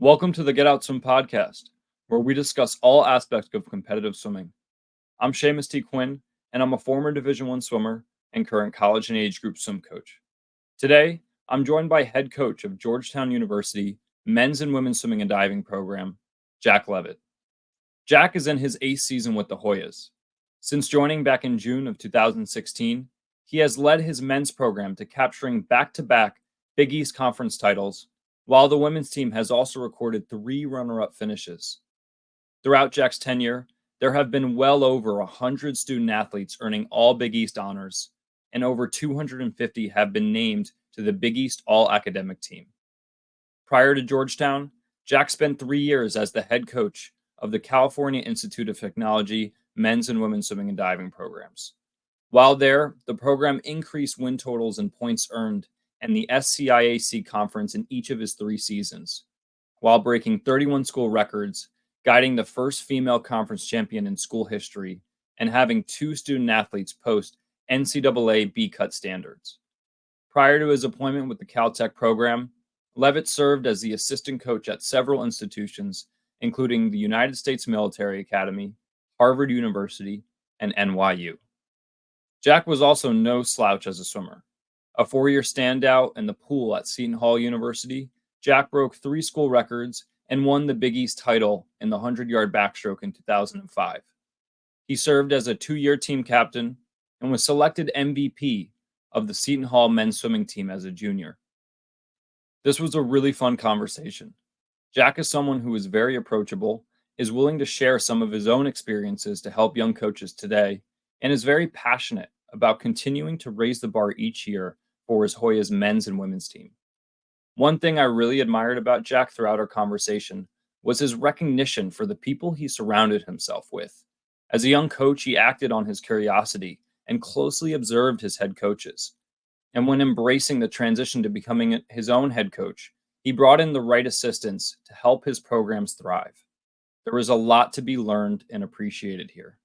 Welcome to the Get Out Swim podcast, where we discuss all aspects of competitive swimming. I'm Seamus T. Quinn, and I'm a former Division I swimmer and current college and age group swim coach. Today, I'm joined by head coach of Georgetown University men's and women's swimming and diving program, Jack Leavitt. Jack is in his 8th season with the Hoyas. Since joining back in June of 2016, he has led his men's program to capturing back-to-back Big East Conference titles, while the women's team has also recorded 3 runner-up finishes. Throughout Jack's tenure, there have been well over 100 student athletes earning all Big East honors, and over 250 have been named to the Big East All-Academic Team. Prior to Georgetown, Jack spent 3 years as the head coach of the California Institute of Technology men's and women's swimming and diving programs. While there, the program increased win totals and points earned and the SCIAC conference in each of his 3 seasons, while breaking 31 school records, guiding the first female conference champion in school history, and having 2 student athletes post NCAA B-Cut standards. Prior to his appointment with the Caltech program, Leavitt served as the assistant coach at several institutions, including the United States Military Academy, Harvard University, and NYU. Jack was also no slouch as a swimmer. A 4-year standout in the pool at Seton Hall University, Jack broke 3 school records and won the Big East title in the 100-yard backstroke in 2005. He served as a 2-year team captain and was selected MVP of the Seton Hall men's swimming team as a junior. This was a really fun conversation. Jack is someone who is very approachable, is willing to share some of his own experiences to help young coaches today, and is very passionate about continuing to raise the bar each year for his Hoyas men's and women's team. One thing I really admired about Jack throughout our conversation was his recognition for the people he surrounded himself with. As a young coach, he acted on his curiosity and closely observed his head coaches. And when embracing the transition to becoming his own head coach, he brought in the right assistants to help his programs thrive. There was a lot to be learned and appreciated here.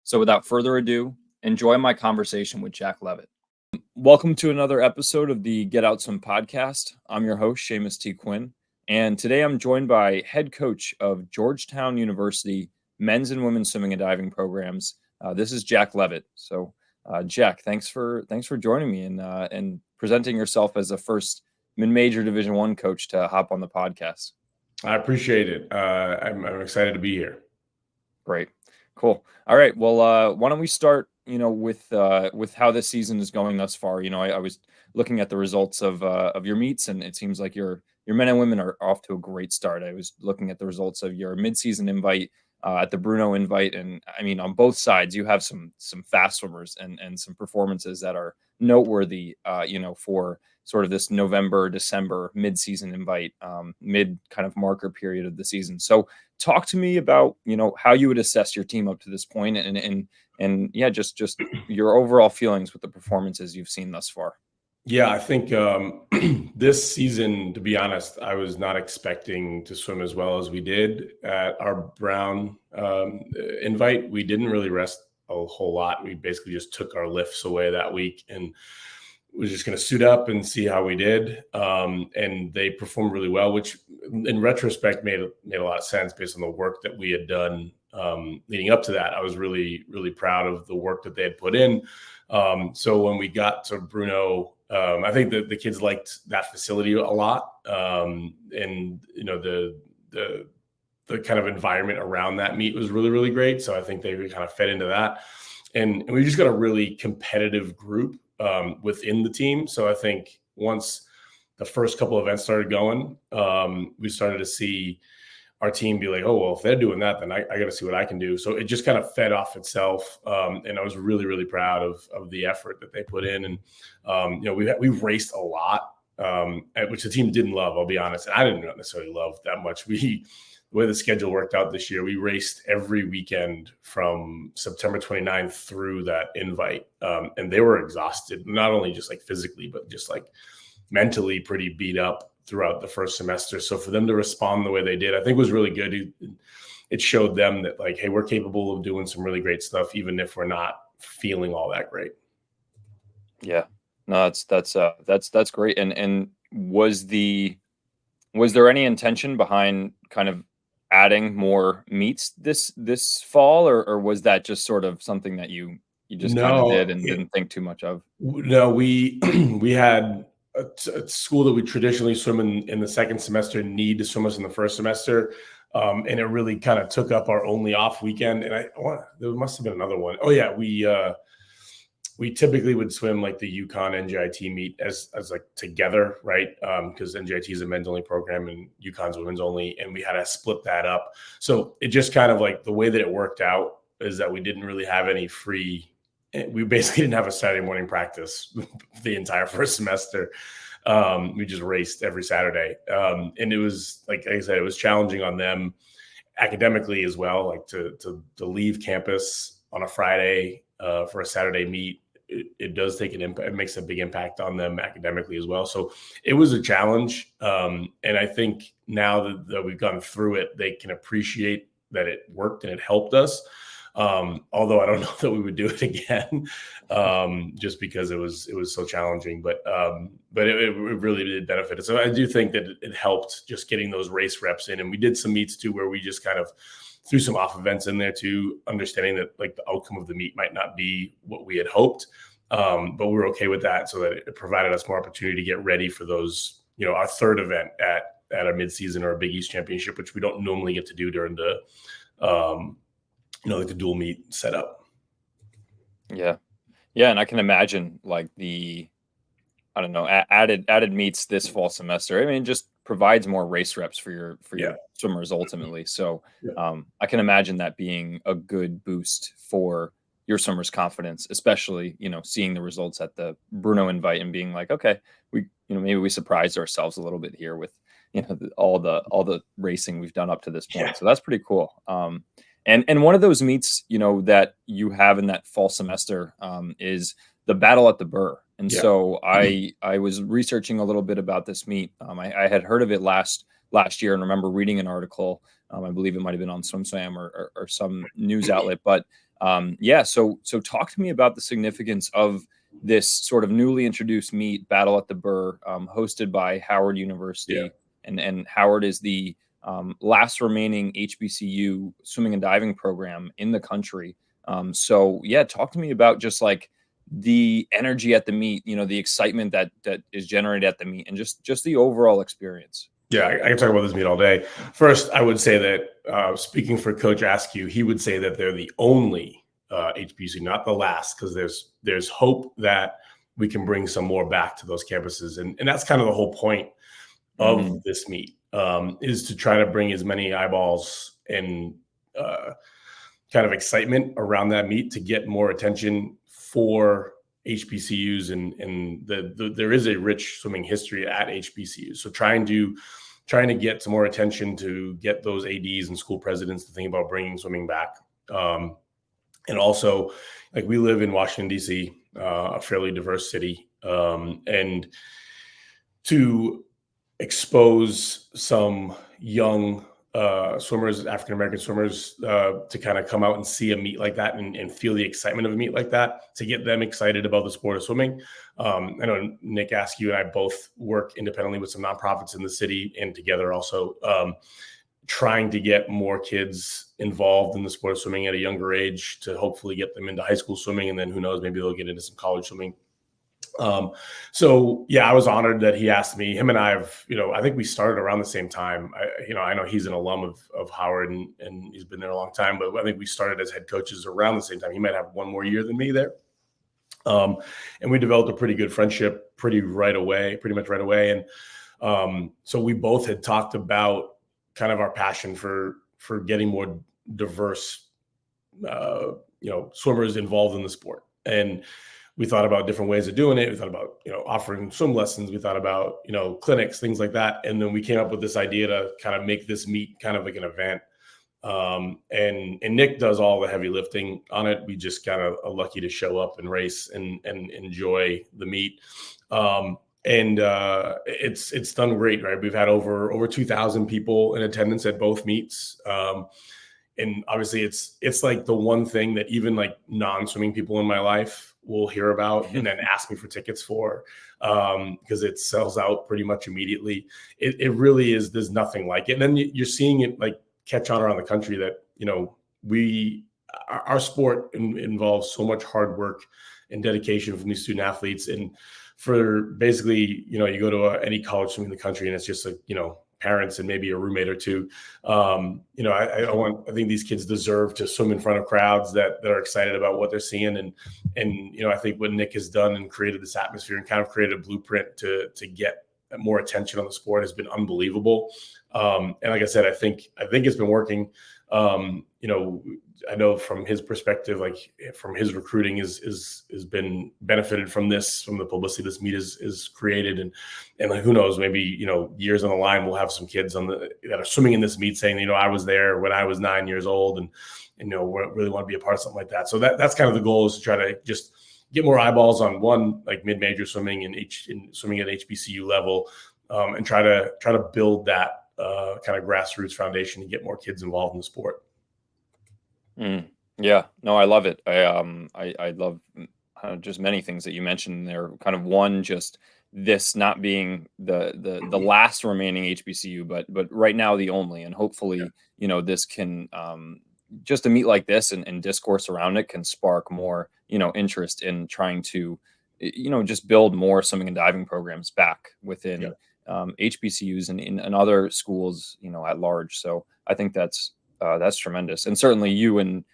So without further ado, enjoy my conversation with Jack Leavitt. Welcome to another episode of the Get Out Swim podcast. I'm your host, Seamus T. Quinn, and today I'm joined by head coach of Georgetown University men's and women's swimming and diving programs. This is Jack Leavitt. So, Jack, thanks for joining me and presenting yourself as the first mid-major Division I coach to hop on the podcast. I appreciate it. I'm excited to be here. Great, cool. All right, well, why don't we start? With how this season is going thus far. I was looking at the results of your meets, and it seems like your men and women are off to a great start. I was looking at the results of your midseason invite at the Bruno invite, and I mean, on both sides, you have some fast swimmers and some performances that are noteworthy. For sort of this November, December midseason invite, mid kind of marker period of the season. So, talk to me about how you would assess your team up to this point, and yeah, just your overall feelings with the performances you've seen thus far. Yeah, I think this season, to be honest, I was not expecting to swim as well as we did at our Brown invite. We didn't really rest a whole lot. We basically just took our lifts away that week and was just going to suit up and see how we did. And they performed really well, which in retrospect made a lot of sense based on the work that we had done leading up to that. I was really, really proud of the work that they had put in. So when we got to Bruno, I think that the kids liked that facility a lot. And the kind of environment around that meet was really, really great. So I think they kind of fed into that. And we just got a really competitive group within the team. So I think once the first couple events started going, we started to see our team be like, oh, well, if they're doing that, then I got to see what I can do. So it just kind of fed off itself. And I was really, really proud of the effort that they put in. And, we raced a lot, which the team didn't love, I'll be honest. And I didn't necessarily love that much. The way the schedule worked out this year, we raced every weekend from September 29th through that invite. And they were exhausted, not only just like physically, but just like mentally pretty beat up throughout the first semester. So for them to respond the way they did, I think was really good. It showed them that like, hey, we're capable of doing some really great stuff, even if we're not feeling all that great. Yeah, no, that's great. And was the Was there any intention behind kind of adding more meets this fall, or was that just sort of something that you just kind of did No, and didn't think too much of? no, we we had a school that we traditionally swim in the second semester need to swim us in the first semester. And it really kind of took up our only off weekend. And there must have been another one. Oh yeah, we typically would swim like the UConn NJIT meet as like together, right? Because NJIT is a men's only program and UConn's women's only, and we had to split that up. So it just kind of like the way that it worked out is that we didn't really have any free. We basically didn't have a Saturday morning practice the entire first semester. We just raced every Saturday, and it was like I said, it was challenging on them academically as well. Like to leave campus on a Friday for a Saturday meet. It does take an impact. It makes a big impact on them academically as well. So it was a challenge. And I think now that we've gone through it, they can appreciate that it worked and it helped us. Although I don't know that we would do it again, just because it was so challenging, but it really did benefit. So I do think that it helped just getting those race reps in. And we did some meets too, where we just kind of threw some off events in there too, understanding that like the outcome of the meet might not be what we had hoped. But we were okay with that, so that it provided us more opportunity to get ready for those, our third event at a midseason or a Big East championship, which we don't normally get to do during the, like the dual meet setup. Yeah. Yeah. And I can imagine like I don't know, added meets this fall semester. I mean, it just provides more race reps for your swimmers ultimately. So I can imagine that being a good boost for your swimmers' confidence, especially, seeing the results at the Bruno invite and being like, okay, maybe we surprised ourselves a little bit here with, all the racing we've done up to this point. Yeah. So that's pretty cool. And one of those meets, that you have in that fall semester is the Battle at the Burr. And so I was researching a little bit about this meet. I had heard of it last year and remember reading an article. I believe it might have been on SwimSwam or some news outlet. But so talk to me about the significance of this sort of newly introduced meet, Battle at the Burr, hosted by Howard University. Yeah. And Howard is the last remaining HBCU swimming and diving program in the country. Talk to me about just like the energy at the meet, the excitement that is generated at the meet, and just the overall experience. Yeah, I can talk about this meet all day. First, I would say that speaking for Coach Askew, he would say that they're the only HBCU, not the last, because there's hope that we can bring some more back to those campuses, and that's kind of the whole point of this meet, is to try to bring as many eyeballs and kind of excitement around that meet to get more attention for HBCUs, and there is a rich swimming history at HBCUs. So trying to get some more attention to get those ADs and school presidents to think about bringing swimming back. And also, like, we live in Washington, D.C., a fairly diverse city, and to expose some young swimmers, African-American swimmers, to kind of come out and see a meet like that and feel the excitement of a meet like that, to get them excited about the sport of swimming. I know Nick Askew and I both work independently with some nonprofits in the city and together also, trying to get more kids involved in the sport of swimming at a younger age to hopefully get them into high school swimming. And then who knows, maybe they'll get into some college swimming. I was honored that he asked me. Him and I have, I think we started around the same time. I know he's an alum of Howard and he's been there a long time, but I think we started as head coaches around the same time. He might have one more year than me there. And we developed a pretty good friendship pretty much right away. And so we both had talked about kind of our passion for getting more diverse, swimmers involved in the sport. And we thought about different ways of doing it. We thought about, offering swim lessons. We thought about, clinics, things like that. And then we came up with this idea to kind of make this meet kind of like an event. And Nick does all the heavy lifting on it. We just kind of are lucky to show up and race and enjoy the meet. It's done great, right? We've had over 2,000 people in attendance at both meets. And obviously it's like the one thing that even like non-swimming people in my life will hear about and then ask me for tickets for. because it sells out pretty much immediately. It really is. There's nothing like it. And then you're seeing it like catch on around the country that, our sport involves so much hard work and dedication from these student athletes. And for basically, you go to any college swim in the country and it's just parents and maybe a roommate or two. I think these kids deserve to swim in front of crowds that are excited about what they're seeing. And I think what Nick has done and created this atmosphere and kind of created a blueprint to get more attention on the sport has been unbelievable. And like I said, I think it's been working. I know from his perspective, like from his recruiting has been benefited from the publicity this meet is created. And like, who knows, maybe, years on the line, we'll have some kids that are swimming in this meet saying, I was there when I was 9 years old and really want to be a part of something like that. So that's kind of the goal, is to try to just get more eyeballs on one, like mid-major swimming and swimming at HBCU level, and try to build that kind of grassroots foundation to get more kids involved in the sport. Yeah, no, I love it. I love just many things that you mentioned there. Kind of one, just this not being the last remaining HBCU, but right now the only, and hopefully, this can just a meet like this and discourse around it can spark more, interest in trying to, just build more swimming and diving programs back within HBCUs and in other schools, at large. So I think that's tremendous. And certainly you and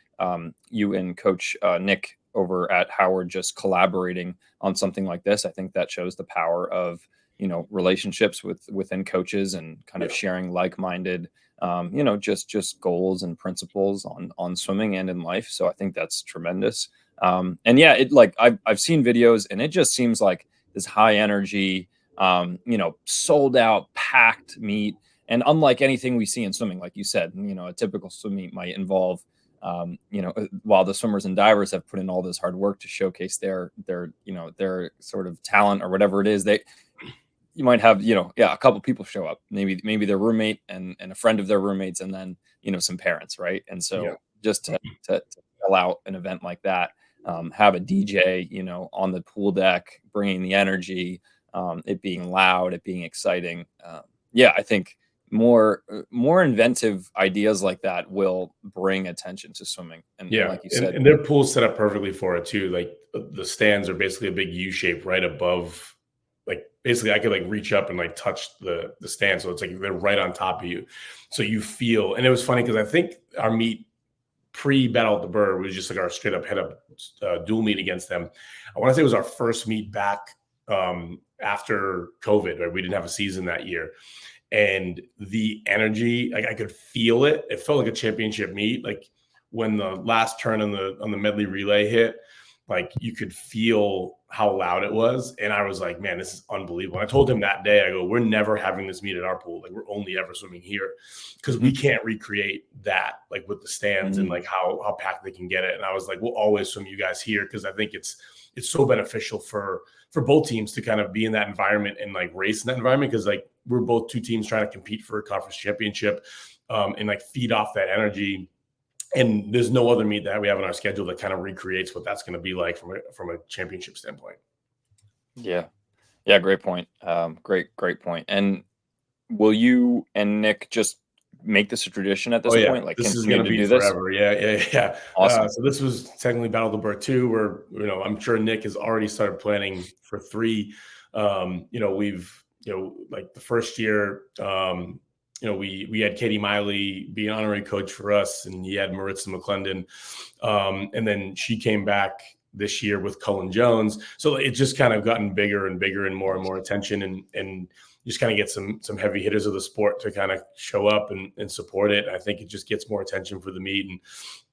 Coach Nick over at Howard just collaborating on something like this. I think that shows the power of, relationships within coaches and kind of sharing like-minded, just goals and principles on swimming and in life. So I think that's tremendous. And yeah, I've seen videos and it just seems like this high energy, sold out, packed meet. And unlike anything we see in swimming, like you said, a typical swim meet might involve, while the swimmers and divers have put in all this hard work to showcase their sort of talent or whatever it is, you might have, a couple people show up, maybe their roommate and a friend of their roommates, and then, some parents. Right. And so just to fill out an event like that, have a DJ, on the pool deck, bringing the energy, it being loud, it being exciting. I think more inventive ideas like that will bring attention to swimming. And like you said, and their pool's set up perfectly for it too. Like the stands are basically a big U shape right above, like basically I could like reach up and like touch the stand. So it's like they're right on top of you. So you feel, and it was funny because I think our meet pre-Battle at the Burr was just like our straight up head up dual meet against them. I want to say it was our first meet back after COVID, right? We didn't have a season that year. And the energy, like I could feel it. It felt like a championship meet. Like when the last turn on the medley relay hit, like you could feel how loud it was. And I was like, man, this is unbelievable. And I told him that day, I go, we're never having this meet at our pool. Like we're only ever swimming here because we can't recreate that, like with the stands and like how packed they can get it. And I was like, we'll always swim you guys here because I think it's so beneficial for both teams to kind of be in that environment and like race in that environment, because like we're both two teams trying to compete for a conference championship and like feed off that energy. And there's no other meet that we have on our schedule that kind of recreates what that's going to be like from a championship standpoint. Yeah. Great point. Great point. And will you and Nick just make this a tradition at this point? Like this is going to be forever. Yeah. Awesome. So this was technically Battle of the Burr 2, where, I'm sure Nick has already started planning for 3. We've, like the first year, we had Katie Miley be an honorary coach for us, and he had Maritza McClendon. And then she came back this year with Cullen Jones. So it just kind of gotten bigger and bigger and more attention, and just kind of get some heavy hitters of the sport to kind of show up and support it. I think it just gets more attention for the meet.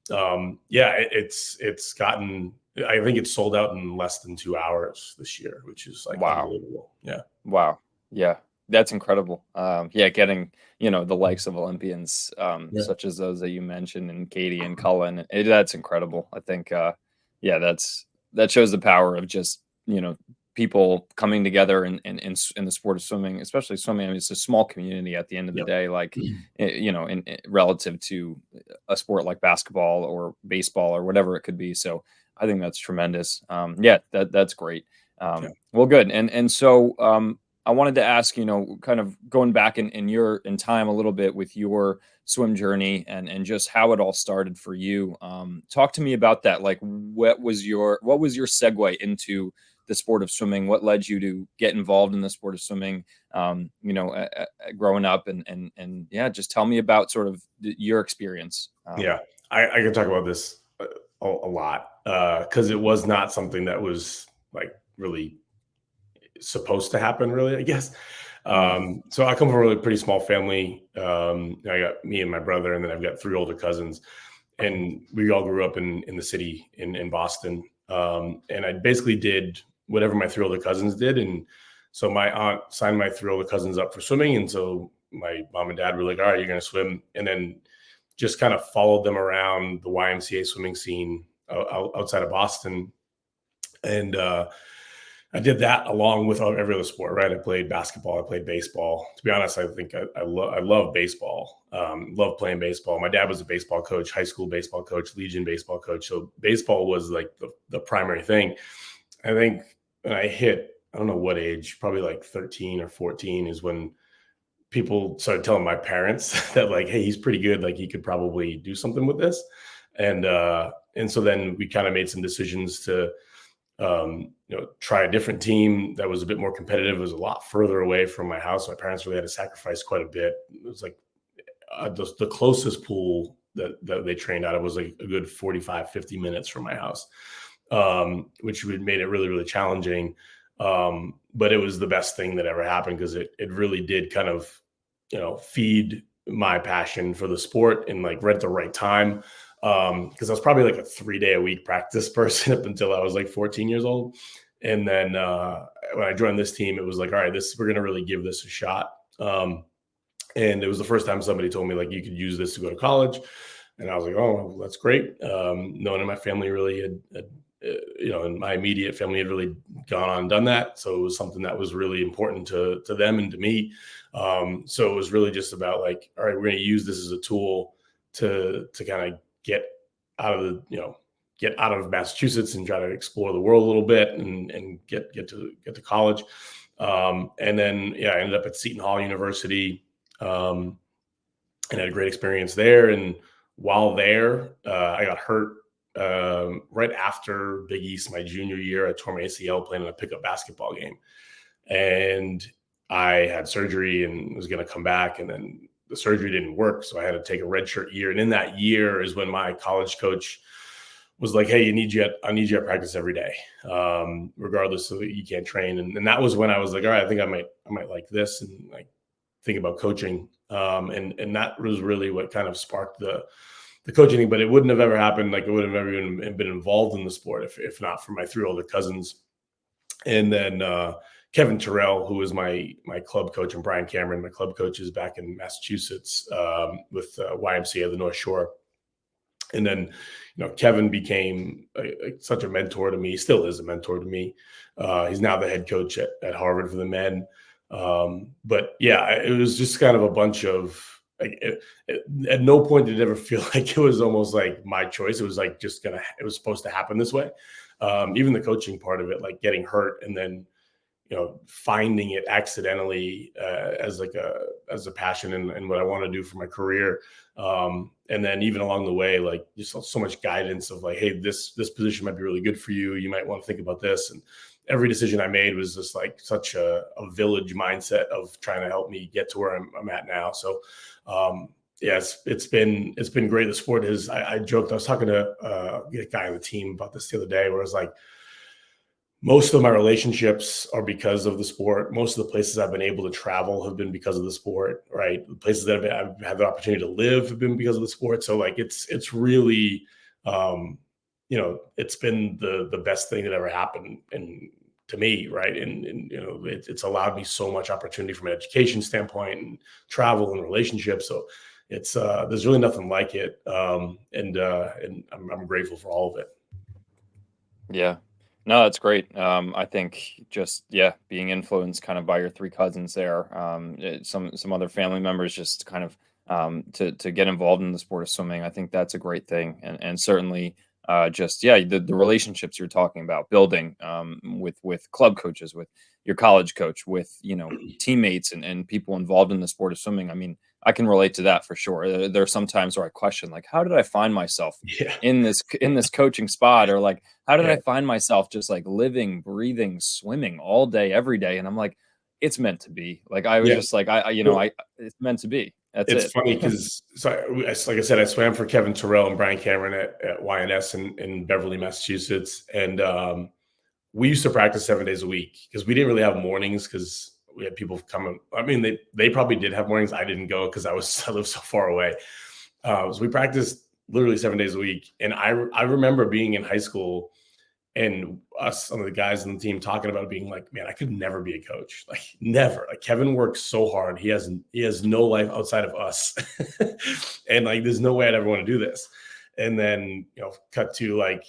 And it's gotten, I think it's sold out in less than 2 hours this year, which is like unbelievable. Yeah. Wow. Yeah. That's incredible. Getting, the likes of Olympians, such as those that you mentioned, and Katie and Cullen, that's incredible. I think, that shows the power of just, people coming together in the sport of swimming, especially swimming. I mean, it's a small community at the end of the day, like, in relative to a sport like basketball or baseball or whatever it could be. So I think that's tremendous. That's great. Yeah. Well, good. And so I wanted to ask, kind of going back in time a little bit with your swim journey and just how it all started for you. Talk to me about that. Like, what was your segue into the sport of swimming? What led you to get involved in the sport of swimming? Growing up and yeah, just tell me about sort of your experience. Yeah. I can talk about this a lot because it was not something that was like really supposed to happen, really, I guess. So I come from a really pretty small family. I got me and my brother, and then I've got 3 older cousins, and we all grew up in the city in Boston. And I basically did whatever my 3 older cousins did. And so my aunt signed my 3 older cousins up for swimming. And so my mom and dad were like, all right, you're going to swim. And then just kind of followed them around the YMCA swimming scene outside of Boston. And I did that along with every other sport, right? I played basketball, I played baseball. To be honest, I think I love baseball. Love playing baseball. My dad was a baseball coach, high school baseball coach, Legion baseball coach. So baseball was like the primary thing. I think when I hit, I don't know what age, probably like 13 or 14 is when people started telling my parents that like, hey, he's pretty good. Like he could probably do something with this. And so then we kind of made some decisions to try a different team that was a bit more competitive. It was a lot further away from my house. My parents really had to sacrifice quite a bit. It was like the closest pool that they trained out of was like a good 45, 50 minutes from my house, which made it really, really challenging. But it was the best thing that ever happened because it really did kind of, feed my passion for the sport and like right at the right time. Because I was probably like a 3-day-a-week practice person up until I was like 14 years old. And then when I joined this team, it was like, all right, we're going to really give this a shot. And it was the first time somebody told me like, you could use this to go to college. And I was like, oh, well, that's great. No one in my family really had in my immediate family had really gone on and done that. So it was something that was really important to them and to me. So it was really just about like, all right, we're going to use this as a tool to kind of get out of Massachusetts and try to explore the world a little bit and get to college. And then, I ended up at Seton Hall University and had a great experience there. And while there, I got hurt right after Big East my junior year. I tore my ACL playing in a pickup basketball game. And I had surgery and was going to come back. And then the surgery didn't work. So I had to take a redshirt year. And in that year is when my college coach was like, hey, I need you at practice every day, regardless of you can't train. And that was when I was like, all right, I think I might like this and like think about coaching. And that was really what kind of sparked the coaching thing, but it wouldn't have ever happened. Like it would have never even been involved in the sport if not for my 3 older cousins. And then Kevin Terrell, who was my club coach, and Brian Cameron, my club coaches back in Massachusetts with YMCA of the North Shore. And then, Kevin became such a mentor to me, still is a mentor to me. He's now the head coach at Harvard for the men. But yeah, it was just kind of a bunch of, at no point did it ever feel like it was almost like my choice. It was like it was supposed to happen this way. Even the coaching part of it, like getting hurt and then, finding it accidentally as a passion and what I want to do for my career. And then even along the way, like just so much guidance of like, hey, this position might be really good for you. You might want to think about this. And every decision I made was just like such a village mindset of trying to help me get to where I'm at now. So, yeah, it's been great. The sport is, I joked, I was talking to a guy on the team about this the other day where I was like, most of my relationships are because of the sport. Most of the places I've been able to travel have been because of the sport, right? The places that I've had the opportunity to live have been because of the sport. So like, it's really, it's been the best thing that ever happened to me, right? And it's allowed me so much opportunity from an education standpoint and travel and relationships. So it's there's really nothing like it, and I'm grateful for all of it. Yeah. No, that's great. I think just being influenced kind of by your 3 cousins there, some other family members, just kind of to get involved in the sport of swimming. I think that's a great thing, and certainly just the relationships you're talking about building with club coaches, with your college coach, with teammates and people involved in the sport of swimming. I mean, I can relate to that for sure. There are some times where I question, like, how did I find myself Yeah. in this coaching spot, or like, how did Yeah. I find myself just like living, breathing, swimming all day, every day? And I'm like, it's meant to be. Like, I was Yeah. just like, Well, it's meant to be. That's it's it. funny because, like I said, I swam for Kevin Terrell and Brian Cameron at YNS in Beverly, Massachusetts. And we used to practice 7 days a week because we didn't really have mornings because we had people coming. I mean, they probably did have mornings. I didn't go because I lived so far away. So we practiced literally 7 days a week. And I remember being in high school and us, some of the guys on the team, talking about being like, man, I could never be a coach. Like, never. Like, Kevin works so hard. He has no life outside of us. And like, there's no way I'd ever want to do this. And then, cut to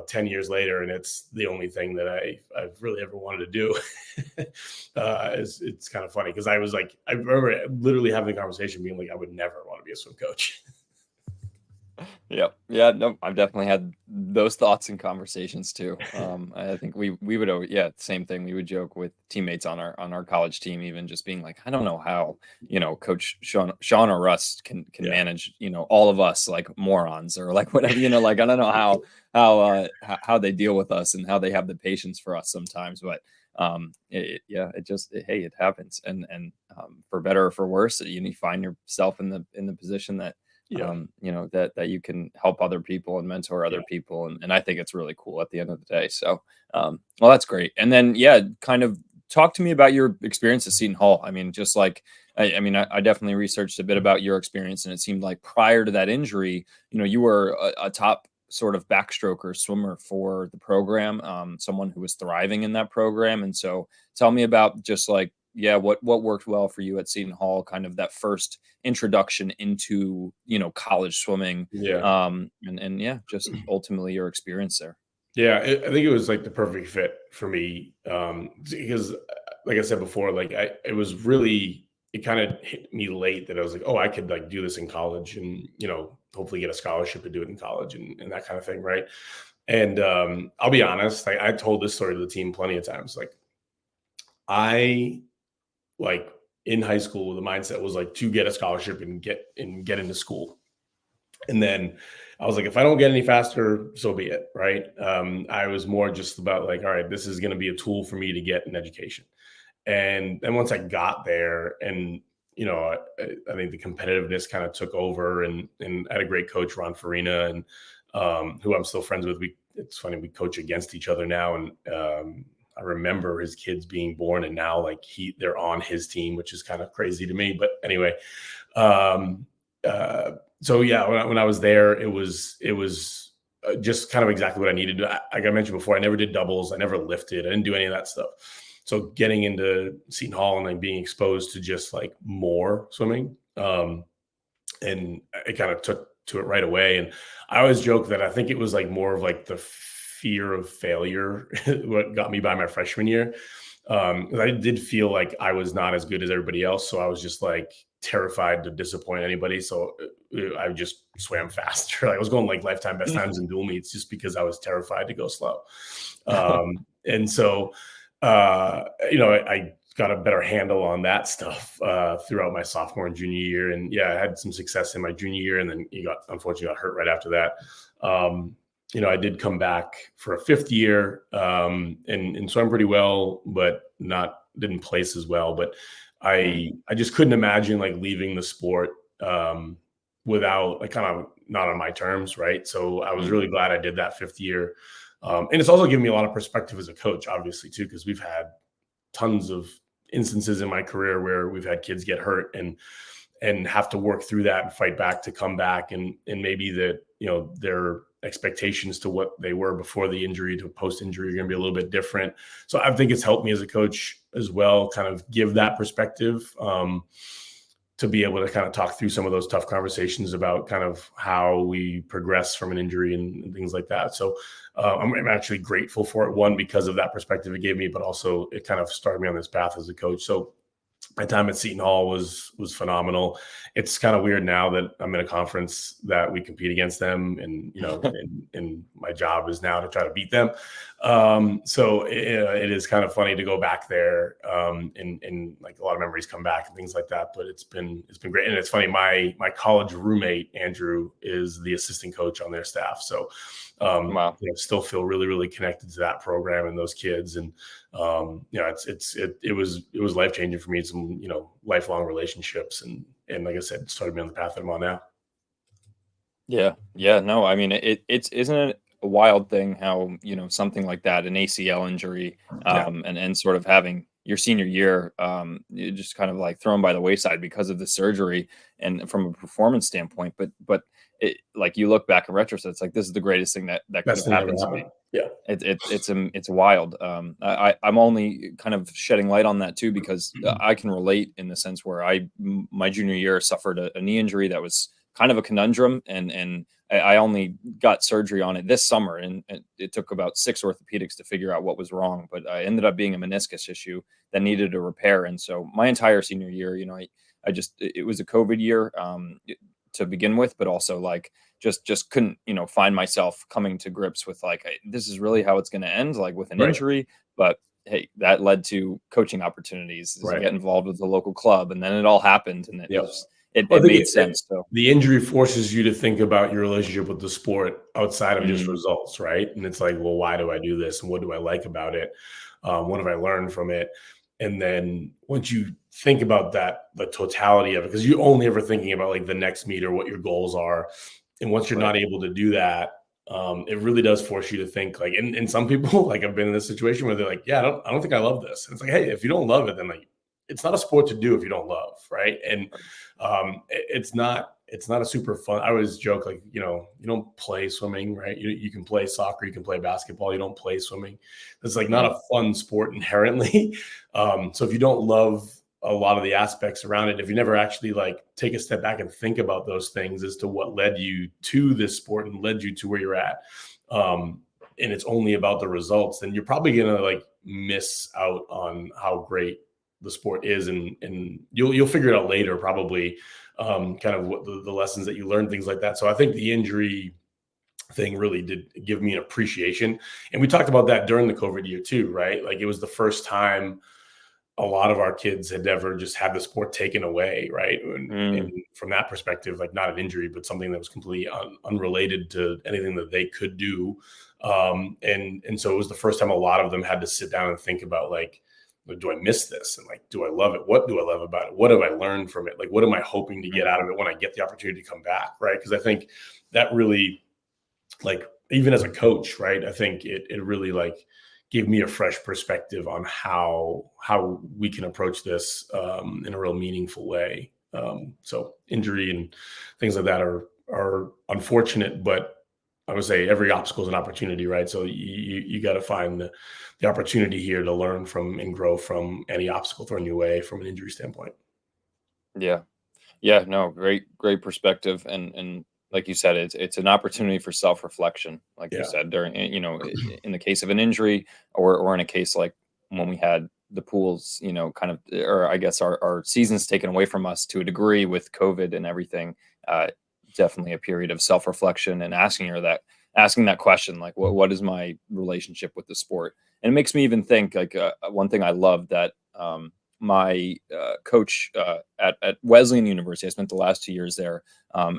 10 years later, and it's the only thing that I've really ever wanted to do. It's kind of funny because I remember literally having a conversation being like, I would never want to be a swim coach. Yep. Yeah. No, I've definitely had those thoughts and conversations too. I think we would always, same thing. We would joke with teammates on our college team, even just being like, I don't know how, Coach Sean or Russ can manage, all of us like morons or like whatever, like, I don't know how they deal with us and how they have the patience for us sometimes, but it happens. And for better or for worse, you find yourself in the position that, that you can help other people and mentor other people. And I think it's really cool at the end of the day. So, well, that's great. And then, kind of talk to me about your experience at Seton Hall. I mean, just like, I definitely researched a bit about your experience, and it seemed like prior to that injury, you were a top sort of backstroker swimmer for the program, someone who was thriving in that program. And so tell me about just like, what worked well for you at Seton Hall, kind of that first introduction into, college swimming. Just ultimately your experience there. Yeah, I think it was like the perfect fit for me because, like I said before, like it was really, it kind of hit me late that I was like, oh, I could like do this in college and hopefully get a scholarship to do it in college and that kind of thing, right? And I'll be honest, I told this story to the team plenty of times. Like I like in high school, the mindset was like to get a scholarship and get into school. And then I was like, if I don't get any faster, so be it. Right. I was more just about like, all right, this is going to be a tool for me to get an education. And then once I got there and, I think the competitiveness kind of took over and I had a great coach, Ron Farina, and who I'm still friends with. It's funny, we coach against each other now. And I remember his kids being born and now like they're on his team, which is kind of crazy to me. But anyway, so yeah, when I was there, it was just kind of exactly what I needed. Like I mentioned before, I never did doubles. I never lifted. I didn't do any of that stuff. So getting into Seton Hall and then being exposed to just like more swimming, and it kind of took to it right away. And I always joke that I think it was like more of like the fear of failure what got me by my freshman year. I did feel like I was not as good as everybody else. So I was just like terrified to disappoint anybody. So I just swam faster. Like I was going like lifetime best times in dual meets just because I was terrified to go slow. And so, I got a better handle on that stuff throughout my sophomore and junior year. And I had some success in my junior year. And then unfortunately got hurt right after that. I did come back for a fifth year and swam pretty well, but didn't place as well. But I just couldn't imagine like leaving the sport without like kind of not on my terms. Right. So I was really glad I did that fifth year. And it's also given me a lot of perspective as a coach, obviously, too, because we've had tons of instances in my career where we've had kids get hurt and have to work through that and fight back to come back. And maybe their expectations to what they were before the injury to post-injury are going to be a little bit different. So I think it's helped me as a coach as well, kind of give that perspective to be able to kind of talk through some of those tough conversations about kind of how we progress from an injury and things like that. So I'm actually grateful for it. One, because of that perspective it gave me, but also it kind of started me on this path as a coach. So My time at Seton Hall was phenomenal. It's kind of weird now that I'm in a conference that we compete against them, and and my job is now to try to beat them. So it is kind of funny to go back there, and like a lot of memories come back and things like that. But it's been great, and it's funny. My college roommate Andrew is the assistant coach on their staff, so Wow. still feel really, really connected to that program and those kids. And it was life changing for me. Some lifelong relationships, and like I said, started me on the path that I'm on now. Yeah. Yeah. No, I mean, isn't it a wild thing how, something like that, an ACL injury, Yeah, and sort of having your senior year, you just kind of like thrown by the wayside because of the surgery and from a performance standpoint. But like you look back in retrospect, it's like, this is the greatest thing that could best have thing that ever happened to me. happened. Yeah, It's wild. I'm only kind of shedding light on that too because I can relate in the sense where my junior year suffered a knee injury that was kind of a conundrum, and I only got surgery on it this summer, and it took about 6 orthopedics to figure out what was wrong, but I ended up being a meniscus issue that needed a repair, and so my entire senior year, I just it was a COVID year to begin with, but also like just couldn't find myself coming to grips with like, this is really how it's going to end, like with an right, injury. But hey, that led to coaching opportunities to right. get involved with the local club, and then it all happened, and Yep. it made sense. So the injury forces you to think about your relationship with the sport outside of just mm, results, right? And it's like, well, why do I do this, and what do I like about it? What have I learned from it? And then once you think about that, the totality of it, because you're only ever thinking about like the next meet or what your goals are, and once you're right. not able to do that, it really does force you to think like, and some people like I've been in this situation where they're like, yeah, I don't think I love this. And it's like, hey, if you don't love it, then like it's not a sport to do if you don't love, right? And it's not a super fun. I always joke like, you don't play swimming, right? You can play soccer, you can play basketball, you don't play swimming. It's like not Mm, a fun sport inherently. So if you don't love a lot of the aspects around it, if you never actually like take a step back and think about those things as to what led you to this sport and led you to where you're at, and it's only about the results, then you're probably gonna like miss out on how great the sport is, and you'll figure it out later, probably, kind of what the lessons that you learn, things like that. So I think the injury thing really did give me an appreciation, and we talked about that during the COVID year too, right? Like it was the first time a lot of our kids had never just had the sport taken away, right? And mm, from that perspective, like not an injury, but something that was completely unrelated to anything that they could do. And so it was the first time a lot of them had to sit down and think about like, do I miss this? And like, do I love it? What do I love about it? What have I learned from it? Like, what am I hoping to get mm, out of it when I get the opportunity to come back, right? Because I think that really, like, even as a coach, right? I think it really like gave me a fresh perspective on how we can approach this in a real meaningful way. So injury and things like that are unfortunate, but I would say every obstacle is an opportunity, right? So you got to find the opportunity here to learn from and grow from any obstacle thrown your way from an injury standpoint. yeah. Yeah, no, great perspective, and like you said, it's an opportunity for self reflection, like you Yeah, said, during in the case of an injury, or in a case like when we had the pools, kind of, or I guess our seasons taken away from us to a degree with COVID and everything. Uh, Definitely a period of self reflection and asking that question, like what is my relationship with the sport, and it makes me even think like one thing I love that. My coach at Wesleyan University. I spent the last 2 years there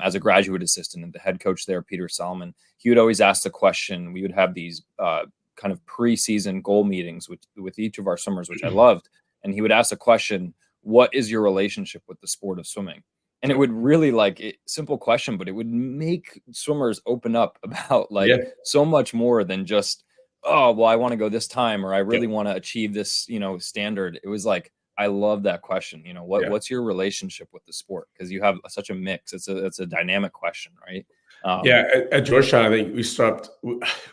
as a graduate assistant, and the head coach there, Peter Salmon. He would always ask the question. We would have these kind of preseason goal meetings with each of our swimmers, which I loved. And he would ask the question, "What is your relationship with the sport of swimming?" And it yeah, would really simple question, but it would make swimmers open up about yeah, like so much more than just, oh, well, I want to go this time, or I yeah, really want to achieve this, standard. It was like, I love that question. yeah. What's your relationship with the sport? Because you have such a mix. It's a dynamic question, right? Yeah, at Georgetown, I think we stopped.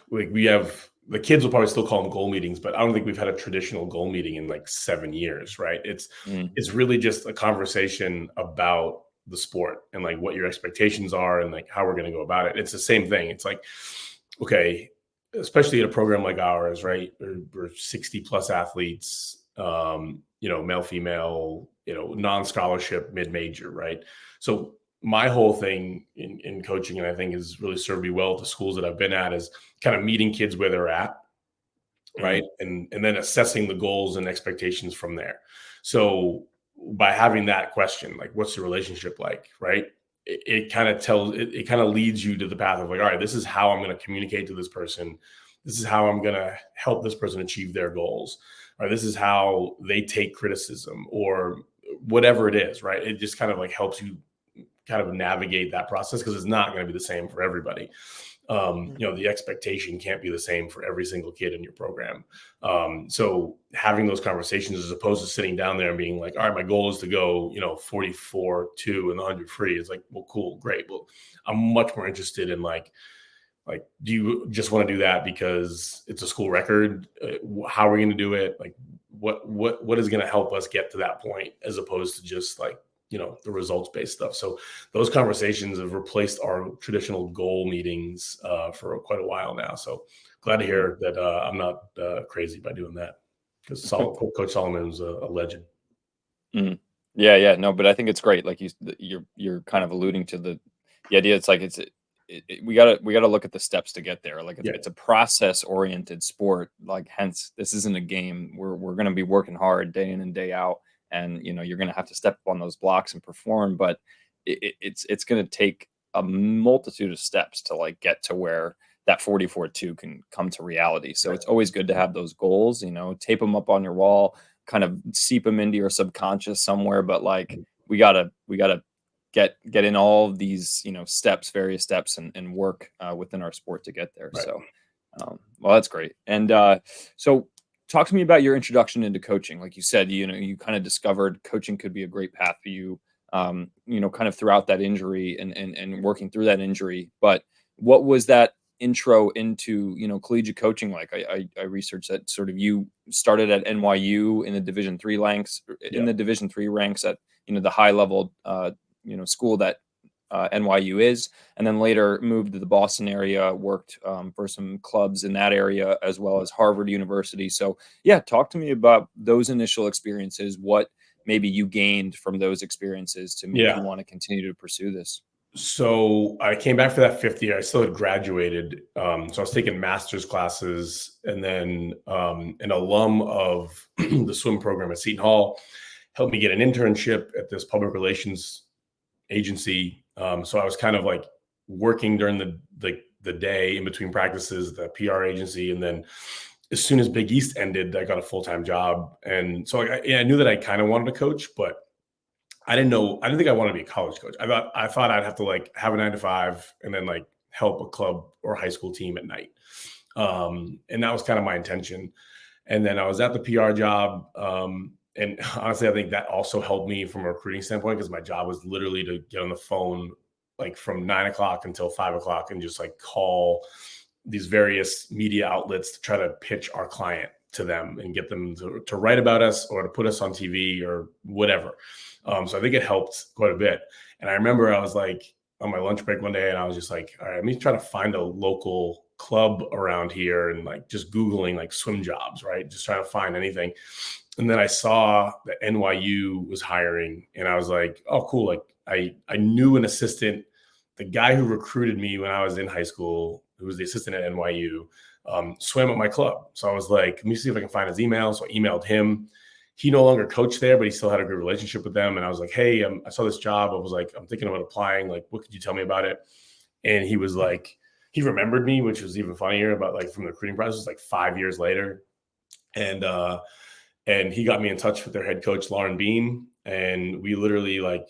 Like we have the kids will probably still call them goal meetings, but I don't think we've had a traditional goal meeting in like 7 years, right? Mm, It's really just a conversation about the sport and like what your expectations are and like how we're going to go about it. It's the same thing. It's like, okay, especially at a program like ours, right? We're 60 plus athletes, male, female, non-scholarship mid-major, right? So my whole thing in coaching, and I think has really served me well at the schools that I've been at, is kind of meeting kids where they're at, right? And then assessing the goals and expectations from there. So by having that question, like, what's the relationship like, right? It kind of leads you to the path of like, all right, this is how I'm going to communicate to this person. This is how I'm going to help this person achieve their goals, or this is how they take criticism, or whatever it is, right? It just kind of like helps you kind of navigate that process, because it's not going to be the same for everybody. The expectation can't be the same for every single kid in your program. So having those conversations, as opposed to sitting down there and being like, all right, my goal is to go, 44-2 in the 100 free. It's like, well, cool, great. Well, I'm much more interested in like, do you just want to do that because it's a school record? How are we going to do it? Like, what is going to help us get to that point, as opposed to just like, the results-based stuff. So those conversations have replaced our traditional goal meetings for quite a while now. So glad to hear that I'm not crazy by doing that, because Coach Solomon was a legend. Mm. Yeah, no, but I think it's great. Like you're kind of alluding to the idea. It's like we gotta look at the steps to get there. Like it's a process-oriented sport. Like, hence, this isn't a game. We're going to be working hard day in and day out. And, you're going to have to step up on those blocks and perform, but it's going to take a multitude of steps to like get to where that 44-2 can come to reality. So it's always good to have those goals, tape them up on your wall, kind of seep them into your subconscious somewhere. But like, we gotta get in all of these, various steps and work within our sport to get there. Right. So, well, that's great. And so, talk to me about your introduction into coaching. Like you said, you kind of discovered coaching could be a great path for you, kind of throughout that injury and working through that injury. But what was that intro into, collegiate coaching like? I researched that sort of you started at NYU in the Division III ranks, at, the high level, school that NYU is, and then later moved to the Boston area, worked for some clubs in that area, as well as Harvard University. So yeah, talk to me about those initial experiences, what maybe you gained from those experiences to make you want to continue to pursue this. So I came back for that 5th year. I still had graduated. So I was taking master's classes, and then an alum of the swim program at Seton Hall helped me get an internship at this public relations agency. So I was kind of like working during the day in between practices, the PR agency. And then as soon as Big East ended, I got a full-time job. And so I knew that I kind of wanted to coach, but I didn't think I wanted to be a college coach. I thought I'd have to like have a 9-to-5 and then like help a club or high school team at night. And that was kind of my intention. And then I was at the PR job. And honestly, I think that also helped me from a recruiting standpoint, because my job was literally to get on the phone like from 9 o'clock until 5 o'clock and just like call these various media outlets to try to pitch our client to them and get them to write about us or to put us on TV or whatever. So I think it helped quite a bit. And I remember I was like on my lunch break one day and I was just like, all right, let me try to find a local club around here, and like just Googling like swim jobs, right? Just trying to find anything. And then I saw that NYU was hiring, and I was like, oh, cool. Like I knew an assistant, the guy who recruited me when I was in high school, who was the assistant at NYU, swam at my club. So I was like, let me see if I can find his email. So I emailed him. He no longer coached there, but he still had a good relationship with them. And I was like, hey, I saw this job. I was like, I'm thinking about applying. Like, what could you tell me about it? And he was like, he remembered me, which was even funnier, about like from the recruiting process, like 5 years later. And he got me in touch with their head coach, Lauren Bean. And we literally like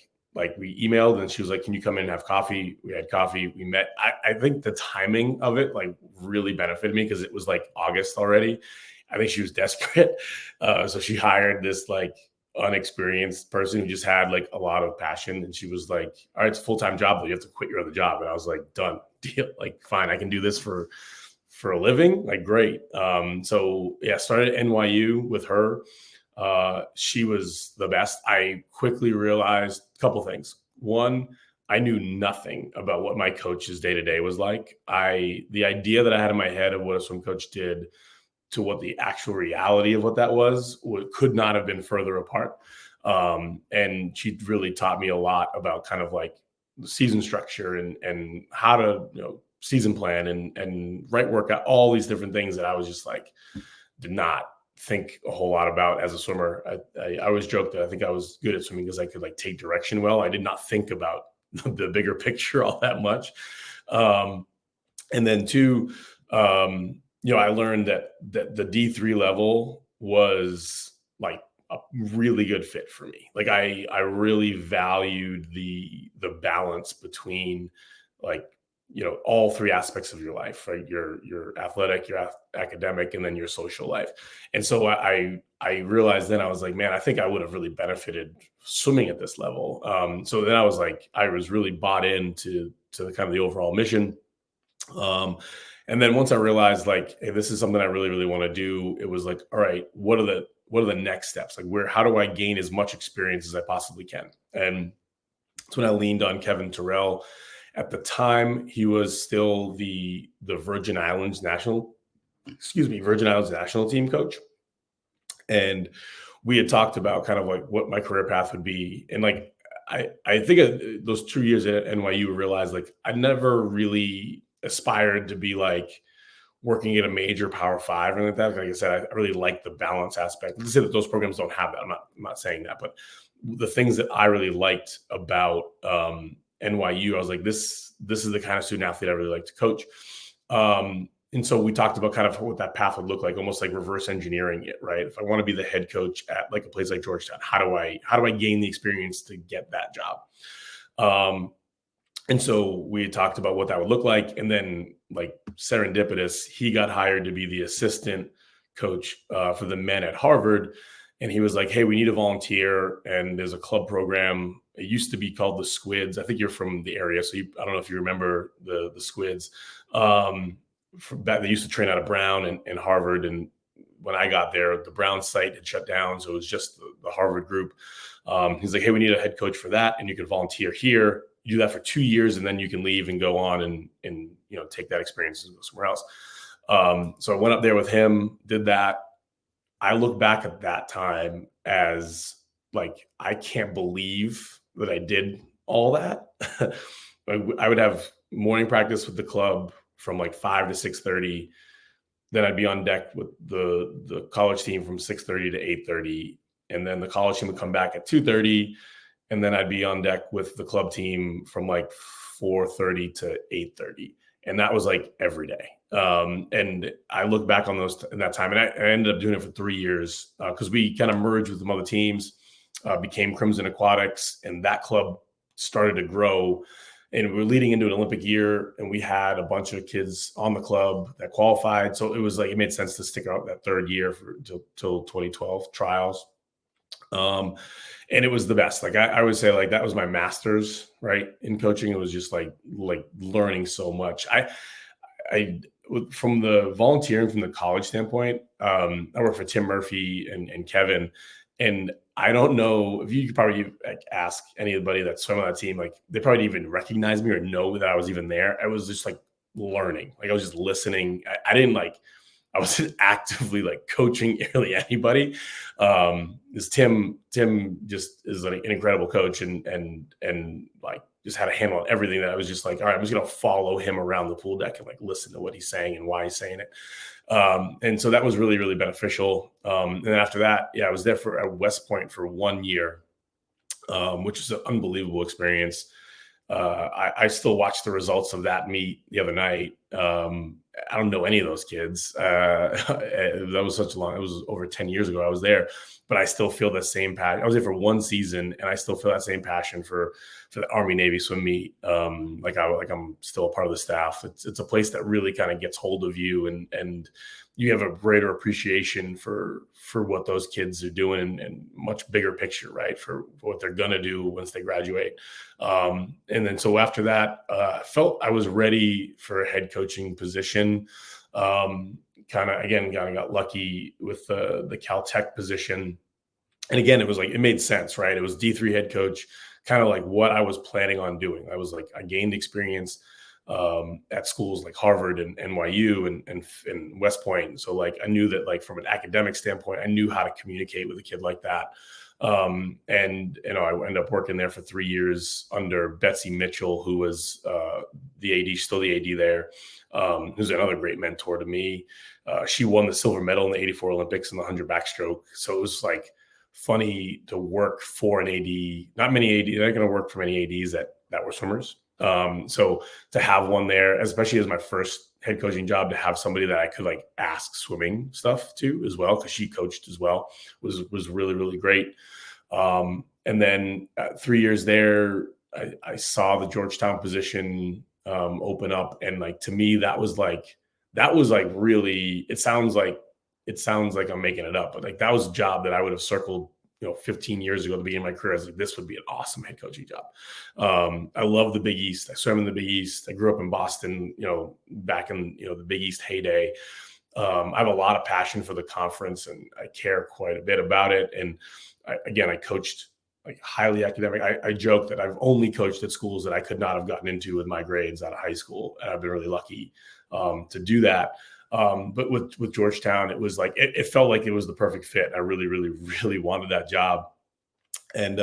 we emailed, and she was like, can you come in and have coffee? We had coffee. We met. I think the timing of it like really benefited me, because it was like August already. I think she was desperate. So she hired this like unexperienced person who just had like a lot of passion. And she was like, all right, it's a full-time job, but you have to quit your other job. And I was like, done, deal. Like, fine, I can do this for a living. Like, great. So yeah, started at NYU with her. She was the best. I quickly realized a couple things. One, I knew nothing about what my coach's day-to-day was like. The idea that I had in my head of what a swim coach did to what the actual reality of what that was could not have been further apart. And she really taught me a lot about kind of like the season structure and how to, season plan and write workout, all these different things that I was just like, did not think a whole lot about as a swimmer. I always joke that I think I was good at swimming because I could like take direction well. I did not think about the bigger picture all that much. And then two, I learned that the D3 level was like a really good fit for me. Like I really valued the balance between like, all three aspects of your life, right? Your athletic, your academic, and then your social life. And so I realized then I was like, man, I think I would have really benefited swimming at this level. So then I was really bought into the kind of the overall mission. And then once I realized like, hey, this is something I really, really want to do, it was like, all right, what are the next steps? Like how do I gain as much experience as I possibly can? And that's when I leaned on Kevin Terrell. At the time, he was still the Virgin Islands national team coach. And we had talked about kind of like what my career path would be. And like, I think those 2 years at NYU realized like I never really aspired to be like working at a major Power 5 or anything like that. Like I said, I really like the balance aspect. Not to say that those programs don't have that. I'm not saying that, but the things that I really liked about NYU, I was like, this is the kind of student athlete I really like to coach. And so we talked about kind of what that path would look like, almost like reverse engineering it, right? If I want to be the head coach at like a place like Georgetown, how do I gain the experience to get that job? And so we talked about what that would look like. And then like serendipitous, he got hired to be the assistant coach for the men at Harvard. And he was like, hey, we need a volunteer. And there's a club program. It used to be called the Squids. I think you're from the area. So I don't know if you remember the Squids. They used to train out of Brown and Harvard. And when I got there, the Brown site had shut down. So it was just the Harvard group. He's like, hey, we need a head coach for that. And you can volunteer here. You do that for 2 years, and then you can leave and go on and take that experience and go somewhere else. So I went up there with him, did that. I look back at that time as like, I can't believe that I did all that. I would have morning practice with the club from like 5 to 6:30. Then I'd be on deck with the college team from 6:30 to 8:30. And then the college team would come back at 2:30. And then I'd be on deck with the club team from like 4:30 to 8:30. And that was like every day. And I look back on those in that time, and I ended up doing it for 3 years because we kind of merged with some other teams, became Crimson Aquatics, and that club started to grow. And we were leading into an Olympic year, and we had a bunch of kids on the club that qualified. So it was like, it made sense to stick out that third year till 2012 trials. And it was the best. Like I would say, like that was my master's, right, in coaching. It was just like learning so much. I from the volunteering from the college standpoint, I work for Tim Murphy and Kevin, and I don't know if you could probably like ask anybody that swam on that team, like they probably didn't even recognize me or know that I was even there. I was just like learning, like I was just listening. I wasn't actively like coaching really anybody. This Tim just is an incredible coach and like just had a handle on everything, that I was just like, all right, I'm just going to follow him around the pool deck and like listen to what he's saying and why he's saying it. And so that was really, really beneficial. And then after that, I was there at West Point for 1 year, which is an unbelievable experience. I still watch the results of that meet the other night. I don't know any of those kids. That was it was over 10 years ago I was there, but I still feel the same passion. I was there for 1 season, and I still feel that same passion for the Army Navy swim meet. Like I'm still a part of the staff. It's a place that really kind of gets hold of you, and you have a greater appreciation for what those kids are doing and much bigger picture, right, for what they're going to do once they graduate. And then so after that, I felt I was ready for a head coaching position. Kind of got lucky with the Caltech position. And again, it was like, it made sense, right? It was D3 head coach, kind of like what I was planning on doing. I gained experience at schools like Harvard and NYU and West Point. So like, I knew that like from an academic standpoint, I knew how to communicate with a kid like that. And I ended up working there for 3 years under Betsy Mitchell, who was the AD, still the AD there, who's another great mentor to me. She won the silver medal in the 84 Olympics in the 100 backstroke. So it was like funny to work for an AD. Not many AD, not going to work for many ADs that were swimmers. So to have one there, especially as my first head coaching job, to have somebody that I could like ask swimming stuff to as well, because she coached as well, was really, really great. And then 3 years there, I saw the Georgetown position open up, and like to me, that was like really. It sounds like I'm making it up, but like that was a job that I would have circled 15 years ago at the beginning of my career. I was like, this would be an awesome head coaching job. I love the Big East. I swam in the Big East. I grew up in Boston, back in, the Big East heyday. I have a lot of passion for the conference, and I care quite a bit about it. And I coached like highly academic. I joke that I've only coached at schools that I could not have gotten into with my grades out of high school. And I've been really lucky to do that. But with Georgetown, it was like, it felt like it was the perfect fit. I really, really, really wanted that job. And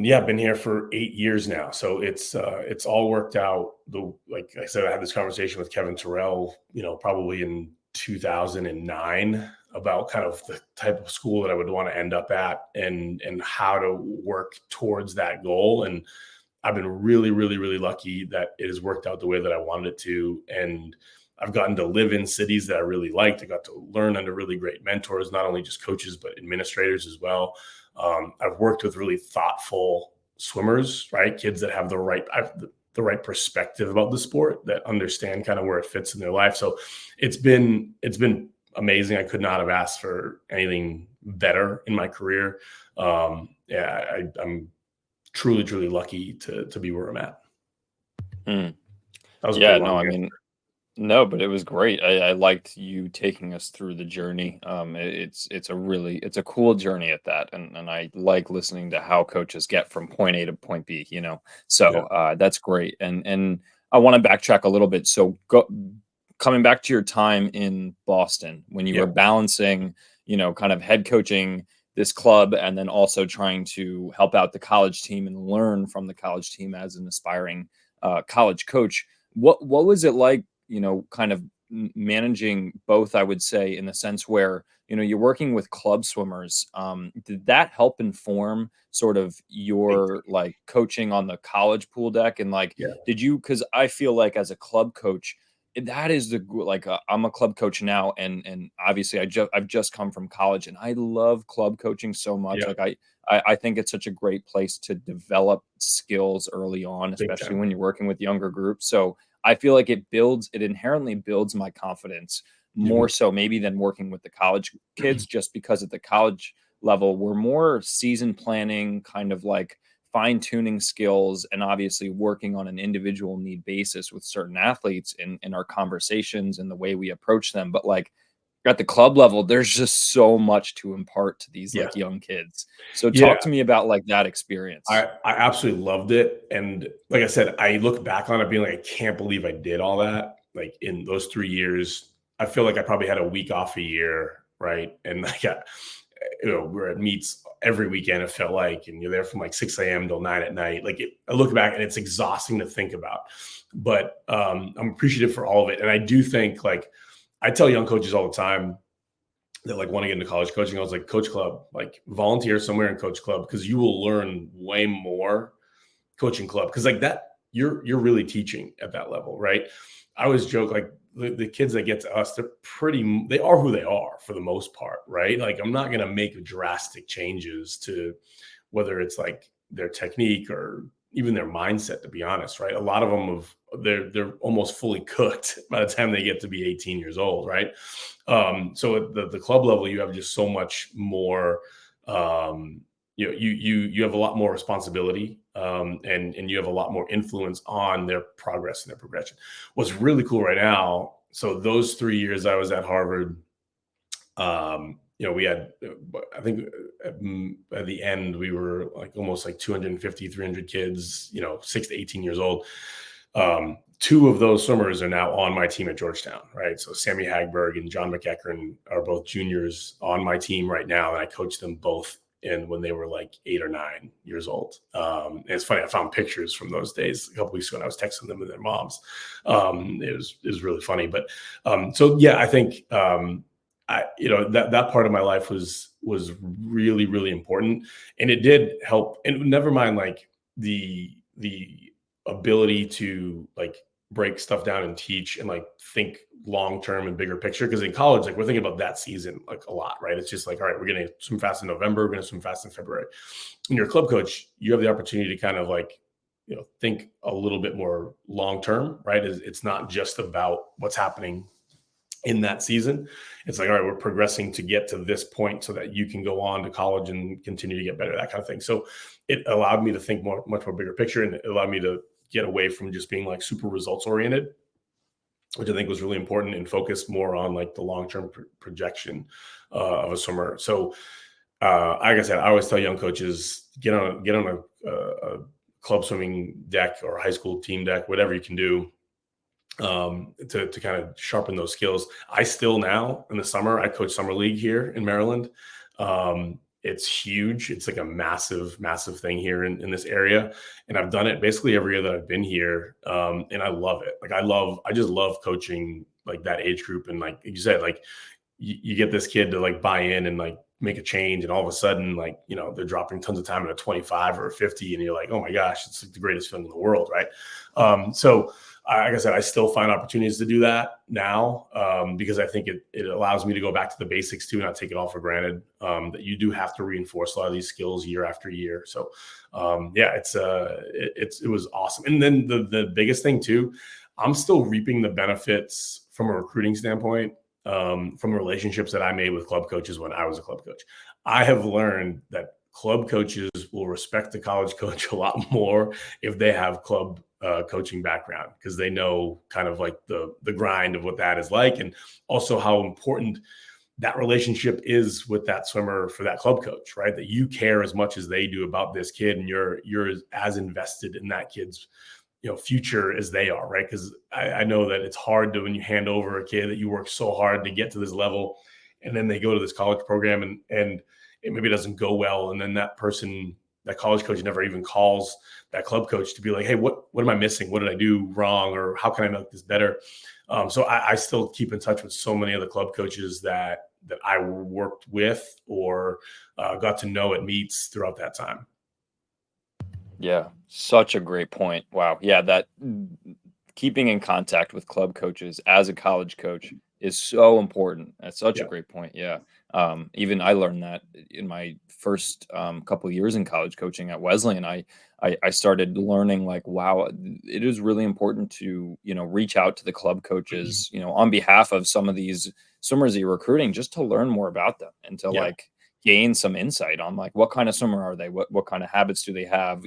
yeah, I've been here for 8 years now. So it's all worked out. Like I said, I had this conversation with Kevin Terrell, probably in 2009 about kind of the type of school that I would want to end up at and how to work towards that goal. And I've been really, really, really lucky that it has worked out the way that I wanted it to. And I've gotten to live in cities that I really liked. I got to learn under really great mentors, not only just coaches, but administrators as well. I've worked with really thoughtful swimmers, right? Kids that have the right perspective about the sport, that understand kind of where it fits in their life. So it's been amazing. I could not have asked for anything better in my career. I'm truly, truly lucky to be where I'm at. Mm. That was Yeah, no, I mean, no, but it was great. I liked you taking us through the journey. It's a cool journey at that, and I like listening to how coaches get from point A to point B. So that's great. And I want to backtrack a little bit. So coming back to your time in Boston when you were balancing, kind of head coaching this club and then also trying to help out the college team and learn from the college team as an aspiring college coach. What was it like? Kind of managing both, I would say, in the sense where, you're working with club swimmers. Did that help inform sort of your like coaching on the college pool deck? And like, because I feel like as a club coach, that is I'm a club coach now. And obviously I've just come from college and I love club coaching so much. Yeah. Like I think it's such a great place to develop skills early on, especially when you're working with younger groups. So I feel like it inherently builds my confidence more so maybe than working with the college kids, just because at the college level, we're more season planning, kind of like fine tuning skills, and obviously working on an individual need basis with certain athletes in our conversations and the way we approach them. But like at the club level, there's just so much to impart to these like young kids. So talk to me about like that experience. I absolutely loved it. And like I said, I look back on it being like, I can't believe I did all that. Like in those 3 years, I feel like I probably had a week off a year. Right. And like, we're at meets every weekend, it felt like, and you're there from like 6 a.m. till 9 at night. Like I look back and it's exhausting to think about, but I'm appreciative for all of it. And I do think, like, I tell young coaches all the time that like want to get into college coaching, I was like, Coach Club, like volunteer somewhere in Coach Club, because you will learn way more coaching club. Because like that, you're really teaching at that level, right? I always joke, like the kids that get to us, they are who they are for the most part, right? Like I'm not going to make drastic changes to whether it's like their technique or even their mindset, to be honest, right? A lot of them they're almost fully cooked by the time they get to be 18 years old, right? So at the club level, you have just so much more. You have a lot more responsibility, and you have a lot more influence on their progress and their progression. What's really cool right now, so those 3 years I was at Harvard, we had, I think at the end, we were like almost like 250, 300 kids, 6 to 18 years old. Two of those swimmers are now on my team at Georgetown, right? So Sammy Hagberg and John McEachern are both juniors on my team right now, and I coached them both when they were like 8 or 9 years old. And it's funny, I found pictures from those days a couple weeks ago, and I was texting them and their moms. It was really funny, but so yeah, I think that part of my life was really, really important, and it did help. And never mind like the ability to like break stuff down and teach and like think long-term and bigger picture. Because in college, like we're thinking about that season like a lot, right? It's just like, all right, we're going to swim fast in November. We're going to swim fast in February. When you're a club coach, you have the opportunity to kind of like, think a little bit more long-term, right? It's not just about what's happening in that season. It's like, all right, we're progressing to get to this point so that you can go on to college and continue to get better, that kind of thing. So it allowed me to think much more bigger picture, and it allowed me to get away from just being like super results oriented, which I think was really important, and focus more on like the long-term projection of a swimmer. So like I said, I always tell young coaches, get on a club swimming deck or a high school team deck, whatever you can do to kind of sharpen those skills. I still now in the summer, I coach summer league here in Maryland. It's huge. It's like a massive, massive thing here in this area. And I've done it basically every year that I've been here. And I love it. Like I just love coaching like that age group. And like you said, like you get this kid to like buy in and like make a change. And all of a sudden, like, they're dropping tons of time in a 25 or a 50. And you're like, oh my gosh, it's like the greatest feeling in the world. Right. So like I said, I still find opportunities to do that now because I think it allows me to go back to the basics too, and not take it all for granted. That you do have to reinforce a lot of these skills year after year. So yeah, it was awesome. And then the biggest thing too, I'm still reaping the benefits from a recruiting standpoint from relationships that I made with club coaches when I was a club coach. I have learned that club coaches will respect the college coach a lot more if they have club coaching background, because they know kind of like the grind of what that is like, and also how important that relationship is with that swimmer for that club coach, right? That you care as much as they do about this kid, and you're as invested in that kid's future as they are, right? Because I know that it's hard when you hand over a kid that you work so hard to get to this level, and then they go to this college program and it maybe doesn't go well, and then that college coach never even calls that club coach to be like, hey, what am I missing? What did I do wrong? Or how can I make this better? So I still keep in touch with so many of the club coaches that I worked with or got to know at meets throughout that time. Yeah, such a great point. Wow. Yeah, that keeping in contact with club coaches as a college coach is so important. That's such a great point. Yeah. Even I learned that in my first couple of years in college coaching at Wesleyan. I started learning like, wow, it is really important to, reach out to the club coaches, on behalf of some of these swimmers that you're recruiting, just to learn more about them and to like gain some insight on like what kind of swimmer are they, what kind of habits do they have,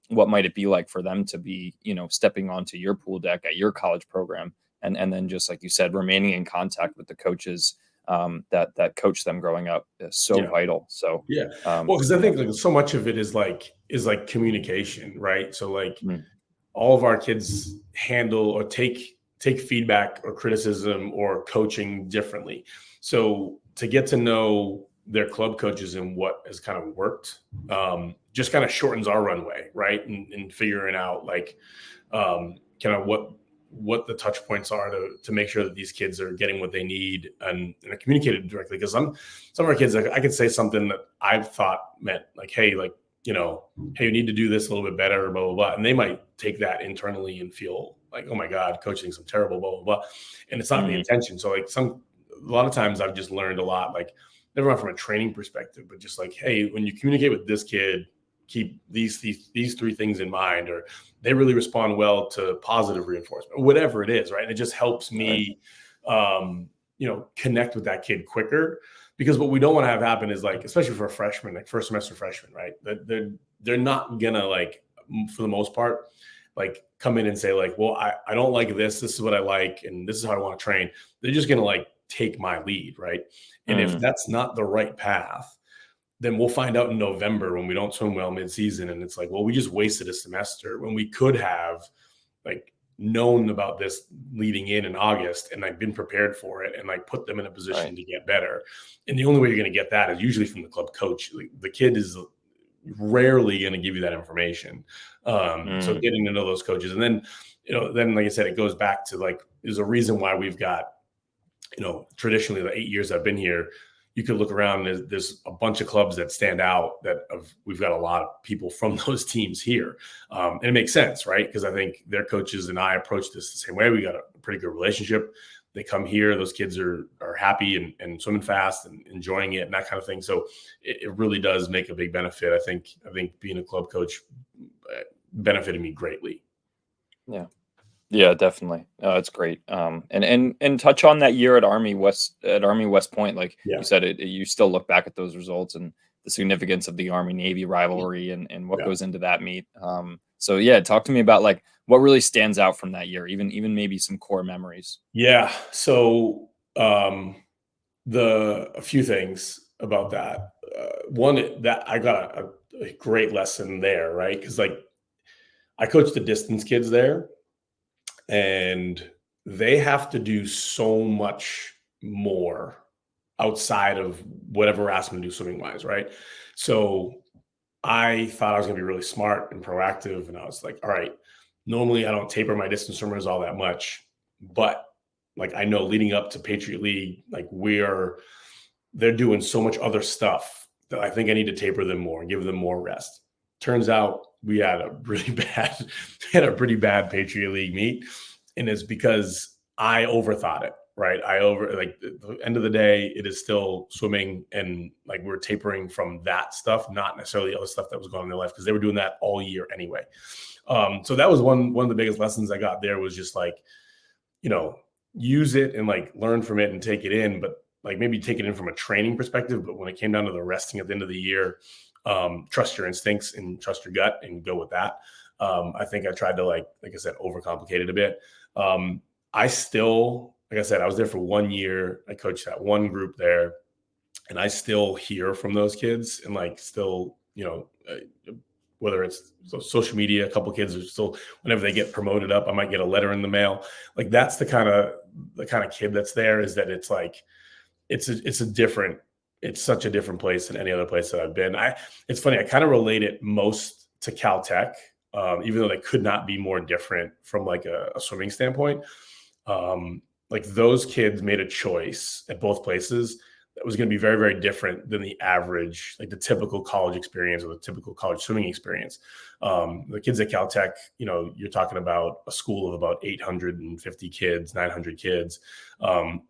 what might it be like for them to be, stepping onto your pool deck at your college program, and then just like you said, remaining in contact with the coaches that coach them growing up is so vital. So well, because I think like so much of it is like communication, right? So like all of our kids handle or take feedback or criticism or coaching differently. So to get to know their club coaches and what has kind of worked just kind of shortens our runway, right? And figuring out like kind of what the touch points are to make sure that these kids are getting what they need and are communicated directly. Because some of our kids, I could say something that I've thought meant like, hey, like, hey, you need to do this a little bit better, blah, blah, blah. And they might take that internally and feel like, oh my God, coach thinks I'm terrible, blah, blah, blah. And it's not the intention. So like a lot of times I've just learned a lot, like never mind from a training perspective, but just like, hey, when you communicate with this kid, keep these 3 things in mind, or they really respond well to positive reinforcement, or whatever it is, right? And it just helps me, connect with that kid quicker, because what we don't want to have happen is like, especially for a freshman, like first semester freshman, right? They're not gonna like, for the most part, like come in and say like, well, I don't like this. This is what I like, and this is how I want to train. They're just gonna like take my lead, right? And if that's not the right path, then we'll find out in November when we don't swim well mid-season. And it's like, well, we just wasted a semester when we could have like known about this leading in August, and I've been prepared for it and like put them in a position to get better. And the only way you're going to get that is usually from the club coach. Like, the kid is rarely going to give you that information. So getting to know those coaches, and then, then like I said, it goes back to like, there's a reason why we've got, traditionally the 8 years I've been here, you could look around and there's a bunch of clubs that stand out we've got a lot of people from those teams here. And it makes sense, right? Because I think their coaches and I approach this the same way. We got a pretty good relationship. They come here, those kids are happy and swimming fast and enjoying it and that kind of thing. So it really does make a big benefit. I think being a club coach benefited me greatly. Yeah, definitely. It's great. And touch on that year at Army West Point. Like you said, you still look back at those results and the significance of the Army Navy rivalry and what goes into that meet. So yeah, talk to me about like what really stands out from that year, even maybe some core memories. Yeah. So a few things about that. One, that I got a great lesson there, right? Because like I coached the distance kids there, and they have to do so much more outside of whatever we're asking them to do swimming wise, right? So I thought I was going to be really smart and proactive, and I was like, all right, normally I don't taper my distance swimmers all that much, but like I know leading up to Patriot League, like they're doing so much other stuff that I think I need to taper them more and give them more rest. Turns out we had a pretty bad Patriot League meet, and it's because I overthought it, right? Like the end of the day, it is still swimming, and like we're tapering from that stuff, not necessarily other stuff that was going on in their life, because they were doing that all year anyway. So that was one of the biggest lessons I got there, was just like, use it and like learn from it and take it in, but like maybe take it in from a training perspective. But when it came down to the resting at the end of the year, trust your instincts and trust your gut and go with that. I think I tried to like I said, overcomplicate it a bit. I still, like I said, I was there for 1 year. I coached that one group there, and I still hear from those kids, and like still, whether it's social media, a couple kids are still, whenever they get promoted up, I might get a letter in the mail. Like that's the kind of kid that's there, is that it's like, it's such a different place than any other place that I've been. It's funny. I kind of relate it most to Caltech, even though they could not be more different from like a swimming standpoint. Like those kids made a choice at both places that was going to be very, very different than the average, like the typical college experience or the typical college swimming experience. The kids at Caltech, you're talking about a school of about 850 kids, 900 kids,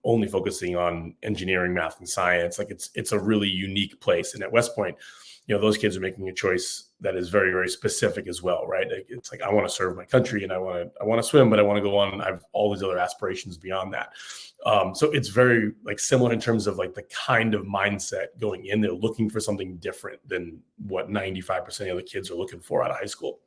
only focusing on engineering, math, and science. Like it's a really unique place. And at West Point, those kids are making a choice that is very, very specific as well, right? It's like, I want to serve my country and I want to swim, but I want to go on. I have all these other aspirations beyond that. So it's very like similar in terms of like the kind of mindset going in. They're looking for something different than what 95% of the kids are looking for out of high school.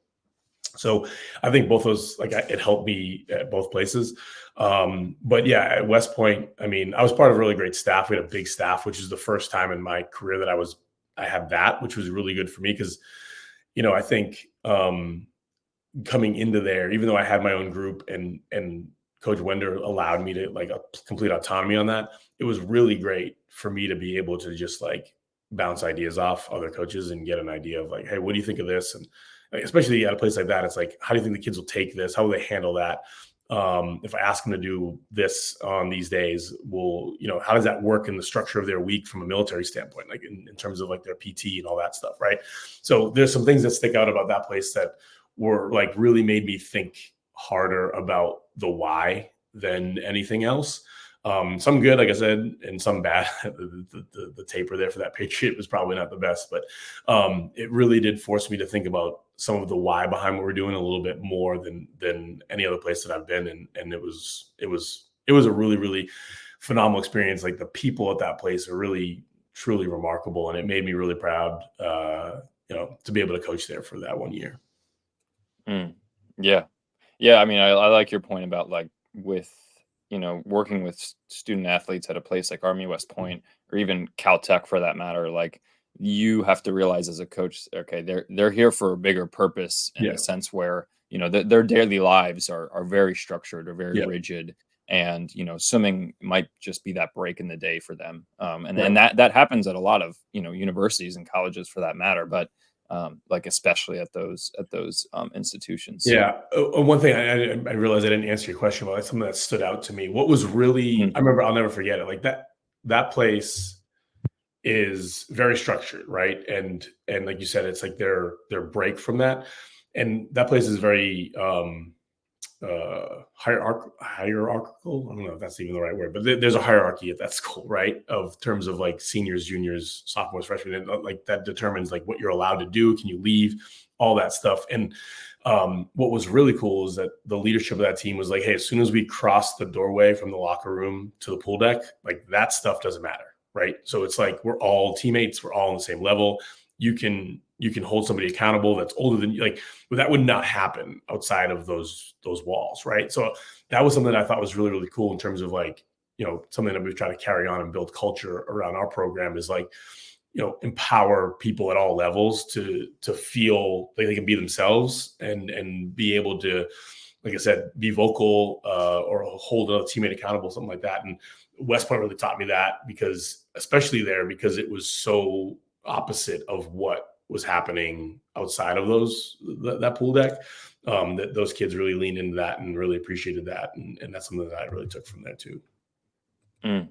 So I think both those, like it helped me at both places. But yeah, at West Point, I mean, I was part of a really great staff. We had a big staff, which is the first time in my career that I had that, which was really good for me. Cause I think, coming into there, even though I had my own group and Coach Wender allowed me to like a complete autonomy on that, it was really great for me to be able to just like bounce ideas off other coaches and get an idea of like, hey, what do you think of this? And especially at a place like that, it's like, how do you think the kids will take this? How will they handle that? If I ask them to do this on these days, how does that work in the structure of their week from a military standpoint, like in terms of like their PT and all that stuff, right? So there's some things that stick out about that place that were like really made me think harder about the why than anything else. Some good, like I said, and some bad. The taper there for that Patriot was probably not the best, but it really did force me to think about some of the why behind what we're doing a little bit more than any other place that I've been. And it was a really, really phenomenal experience. Like the people at that place are really, truly remarkable. And it made me really proud, to be able to coach there for that 1 year. Yeah. Yeah. I mean, I like your point about like with, working with student athletes at a place like Army West Point or even Caltech for that matter. Like you have to realize as a coach, okay, they're here for a bigger purpose in a sense where, their daily lives are very structured or very Yeah. rigid. And, swimming might just be that break in the day for them. And Right. that happens at a lot of, universities and colleges for that matter, but like especially at those institutions. Yeah. One thing I realized I didn't answer your question, but it's something that stood out to me. What was really, I remember, I'll never forget it. Like that place is very structured, right? And like you said, it's like their break from that. And that place is very hierarchical. I don't know if that's even the right word, but there's a hierarchy at that school, right? Of terms of like seniors, juniors, sophomores, freshmen, and like that determines like what you're allowed to do. Can you leave? All that stuff. And what was really cool is that the leadership of that team was like, hey, as soon as we cross the doorway from the locker room to the pool deck, like that stuff doesn't matter. Right. So it's like, we're all teammates. We're all on the same level. You can hold somebody accountable that's older than you. Like, but that would not happen outside of those walls. Right. So that was something that I thought was really, really cool in terms of like, something that we've tried to carry on and build culture around our program is like, empower people at all levels to feel like they can be themselves and be able to, like I said, be vocal or hold a teammate accountable, something like that. And West Point really taught me that because it was so opposite of what was happening outside of that pool deck, that those kids really leaned into that and really appreciated that. And that's something that I really took from there too. Mm.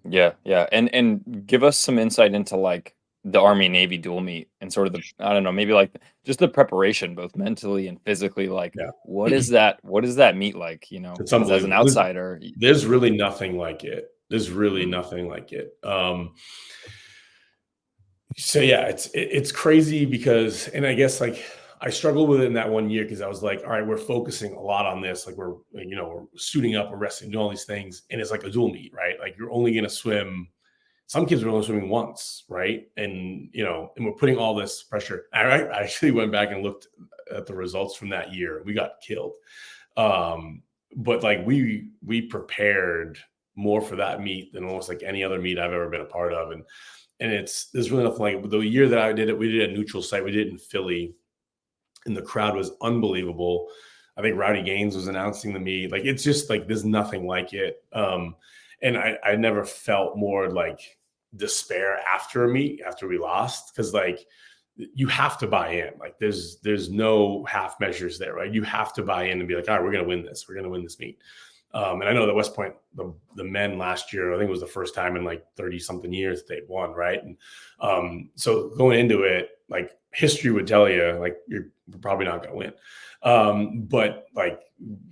Yeah, yeah. And give us some insight into like the Army Navy dual meet and sort of I don't know, maybe like just the preparation, both mentally and physically. Like, Yeah. what does that meet like? It's 'Cause as an unbelievable. outsider, There's really nothing like it. There's really nothing like it. So yeah, it's crazy because, and I guess like I struggled with it in that 1 year because I was like, all right, we're focusing a lot on this. Like we're suiting up, we're resting, doing all these things. And it's like a dual meet, right? Like you're only going to swim. Some kids are only swimming once, right? And, and we're putting all this pressure. I actually went back and looked at the results from that year. We got killed. But like we prepared more for that meet than almost like any other meet I've ever been a part of. And there's really nothing like it. The year that I did it, we did a neutral site. We did it in Philly, and the crowd was unbelievable. I think Rowdy Gaines was announcing the meet. Like, it's just like, there's nothing like it. And I never felt more like despair after a meet, after we lost. Cause like, you have to buy in. Like there's no half measures there, right? You have to buy in and be like, all right, we're going to win this. We're going to win this meet. And I know that West Point, the men last year, I think it was the first time in like 30 something years they'd won. Right. And so going into it, like history would tell you, like, you're probably not going to win. But like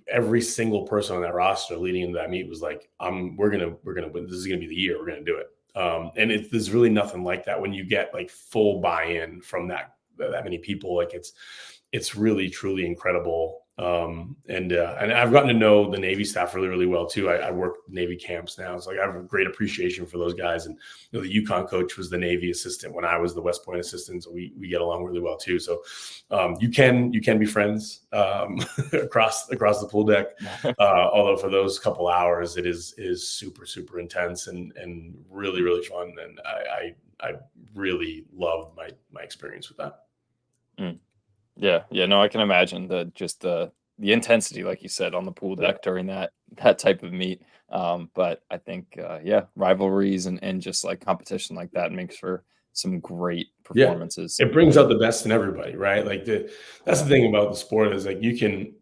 every single person on that roster leading into that meet was like, we're going to win. This is going to be the year we're going to do it. And there's really nothing like that when you get like full buy-in from that many people. Like it's really, truly incredible. And I've gotten to know the Navy staff really, really well too. I work Navy camps now. So like I have a great appreciation for those guys. And the UConn coach was the Navy assistant when I was the West Point assistant. So we get along really well too. So you can be friends across the pool deck. Although for those couple hours, it is super, super intense and really, really fun. And I really loved my experience with that. Mm. Yeah. No, I can imagine the intensity, like you said, on the pool deck during that type of meet. But I think, rivalries and just like competition like that makes for some great performances. It brings out the best in everybody, right? Like that's the thing about the sport is like you can,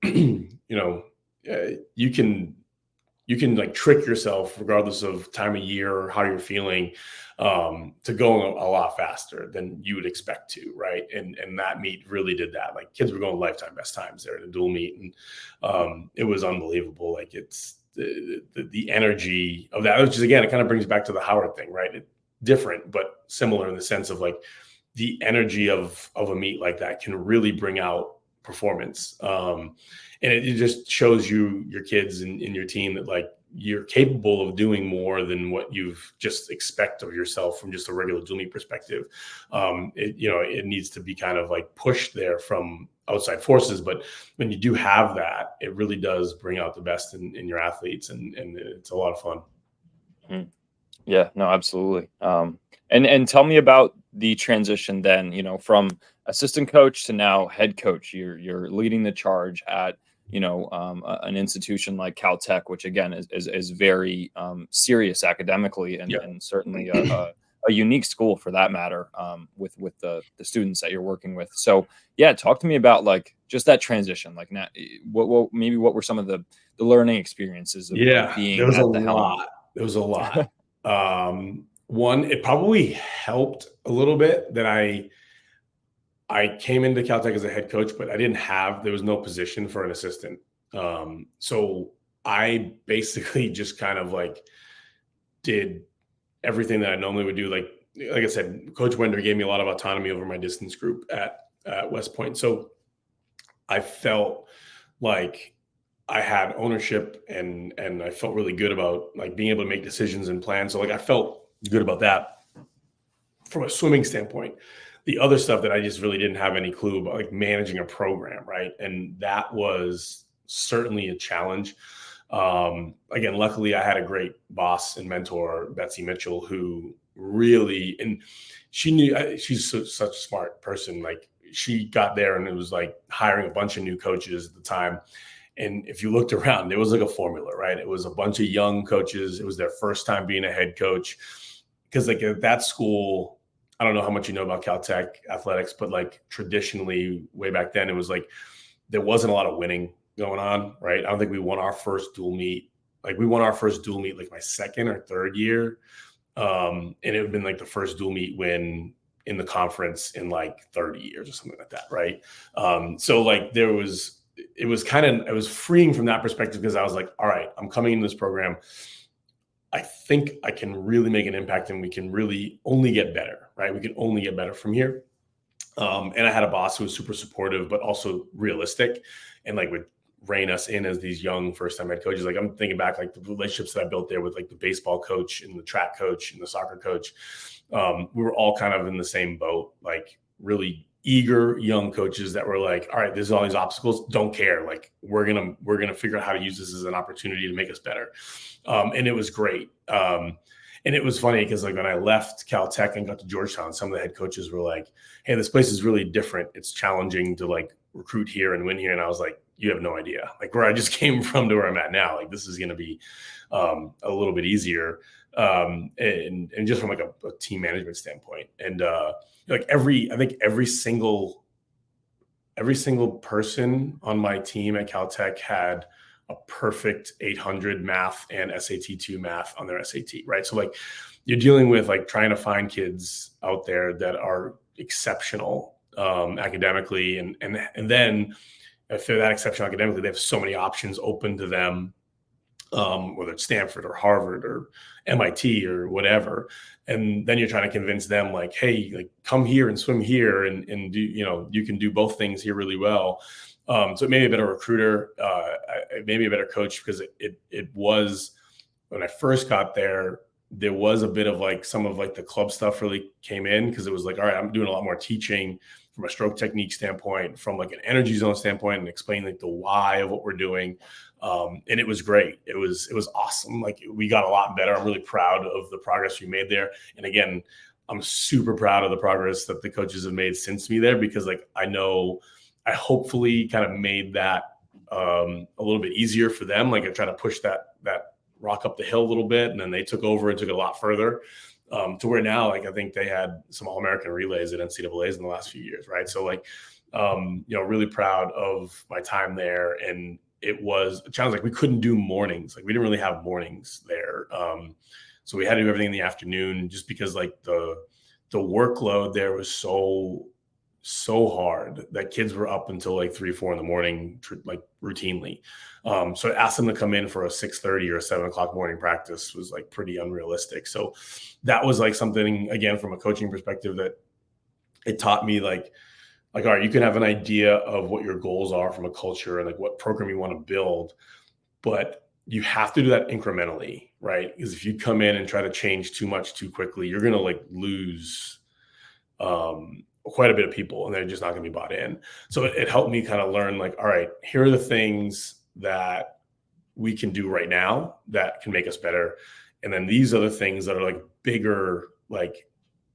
you can like trick yourself regardless of time of year or how you're feeling, to go a lot faster than you would expect to. Right. And that meet really did that. Like kids were going lifetime best times there in the dual meet. And it was unbelievable. Like it's the energy of that, which is, again, it kind of brings back to the Howard thing, right? It's different, but similar in the sense of like the energy of a meet like that can really bring out performance. And it just shows your kids and your team that like you're capable of doing more than what you've just expect of yourself from just a regular dual meet perspective. It needs to be kind of like pushed there from outside forces, but when you do have that, it really does bring out the best in your athletes, and it's a lot of fun. Yeah, no, absolutely. And tell me about the transition then, from assistant coach to now head coach? You're leading the charge at, an institution like Caltech, which again is very serious academically, and certainly a unique school for that matter, with the students that you're working with. So yeah, talk to me about like just that transition. Like now, what were some of the learning experiences of being there was at a the helm? lot. There was a lot. One, it probably helped a little bit that I came into Caltech as a head coach, but there was no position for an assistant. So I basically just kind of like did everything that I normally would do. Like I said, Coach Wender gave me a lot of autonomy over my distance group at West Point. So I felt like I had ownership and I felt really good about like being able to make decisions and plans. So like I felt good about that from a swimming standpoint. The other stuff that I just really didn't have any clue about, like managing a program, right? And that was certainly a challenge. Again, luckily I had a great boss and mentor, Betsy Mitchell, who really, and she knew, she's such a smart person. Like she got there and it was like hiring a bunch of new coaches at the time. And if you looked around, there was like a formula, right? It was a bunch of young coaches. It was their first time being a head coach. Because like at that school, I don't know how much you know about Caltech athletics, but like traditionally way back then, it was like, there wasn't a lot of winning going on, right? I don't think we won our first dual meet. Like we won our first dual meet like my second or third year. And it had been like the first dual meet win in the conference in like 30 years or something like that, right? So like it was freeing from that perspective because I was like, all right, I'm coming into this program. I think I can really make an impact and we can really only get better, right? We can only get better from here. And I had a boss who was super supportive, but also realistic and like would rein us in as these young first-time head coaches. Like I'm thinking back, like the relationships that I built there with like the baseball coach and the track coach and the soccer coach. We were all kind of in the same boat, like really eager young coaches that were like, all right, there's all these obstacles, don't care. Like we're going to figure out how to use this as an opportunity to make us better. And it was great. And it was funny because like when I left Caltech and got to Georgetown, some of the head coaches were like, hey, this place is really different. It's challenging to like recruit here and win here. And I was like, you have no idea. Like where I just came from to where I'm at now, like this is going to be a little bit easier. And just from like a team management standpoint. And like I think every single person on my team at Caltech had a perfect 800 math and SAT 2 math on their SAT, right? So like you're dealing with like trying to find kids out there that are exceptional academically. And then if they're that exceptional academically, they have so many options open to them, whether it's Stanford or Harvard or MIT or whatever. And then you're trying to convince them like, hey, like come here and swim here and do, you can do both things here really well. So it made me a better recruiter. It made me a better coach because it was, when I first got there was a bit of like some of like the club stuff really came in because it was like, all right, I'm doing a lot more teaching from a stroke technique standpoint, from like an energy zone standpoint, and explaining like the why of what we're doing. And it was great. It was awesome. Like we got a lot better. I'm really proud of the progress we made there. And again, I'm super proud of the progress that the coaches have made since me there, because like I know I hopefully kind of made that a little bit easier for them. Like I try to push that rock up the hill a little bit, and then they took over and took it a lot further to where now, like I think they had some All-American relays at NCAAs in the last few years, right? So like, really proud of my time there. And it was a challenge. Like we couldn't do mornings. Like we didn't really have mornings there. So we had to do everything in the afternoon just because like the workload there was so hard that kids were up until like 3-4 in the morning, like routinely. So I asked them to come in for a 6:30 or a 7:00 morning practice was like pretty unrealistic. So that was like something, again, from a coaching perspective, that it taught me like, all right, you can have an idea of what your goals are from a culture and like what program you want to build, but you have to do that incrementally, right? Because if you come in and try to change too much too quickly, you're going to like lose quite a bit of people, and they're just not going to be bought in. So it helped me kind of learn like, all right, here are the things that we can do right now that can make us better. And then these are the things that are like bigger, like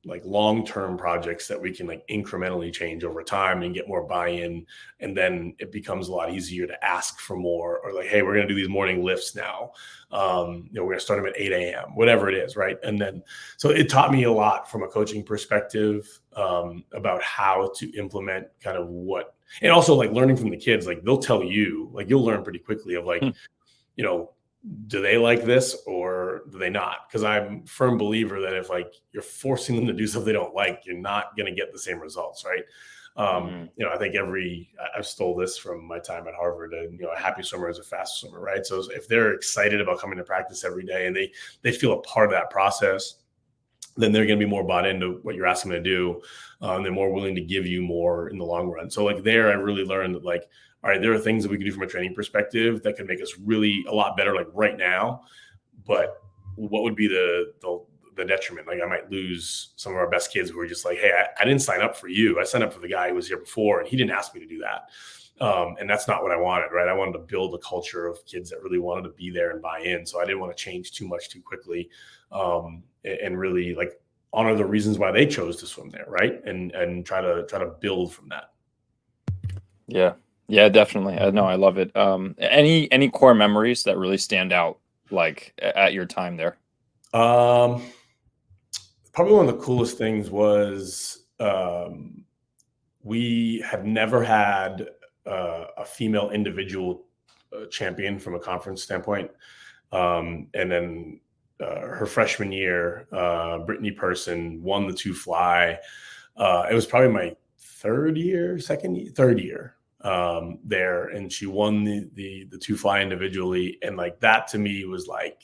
like long-term projects that we can like incrementally change over time and get more buy-in. And then it becomes a lot easier to ask for more, or like, hey, we're going to do these morning lifts now. We're going to start them at 8 a.m., whatever it is. Right. And then, so it taught me a lot from a coaching perspective about how to implement kind of what, and also like learning from the kids, like they'll tell you, like you'll learn pretty quickly of like, do they like this or do they not? Because I'm a firm believer that if like you're forcing them to do stuff they don't like, you're not going to get the same results, right? I think I stole this from my time at Harvard, and a happy swimmer is a fast swimmer, right? So if they're excited about coming to practice every day and they feel a part of that process, then they're going to be more bought into what you're asking them to do. They're more willing to give you more in the long run. So like there, I really learned that like, all right, there are things that we can do from a training perspective that could make us really a lot better, like right now. But what would be the detriment? Like I might lose some of our best kids who are just like, hey, I didn't sign up for you. I signed up for the guy who was here before, and he didn't ask me to do that. And that's not what I wanted, right? I wanted to build a culture of kids that really wanted to be there and buy in. So I didn't want to change too much too quickly, and really like honor the reasons why they chose to swim there, right? And try to build from that. Yeah, definitely. No, I love it. Any core memories that really stand out, like at your time there? Probably one of the coolest things was we had never had a female individual champion from a conference standpoint. And then her freshman year, Brittany Person won the 2 fly. It was probably my third year there, and she won the 2 fly individually. And like that to me was like,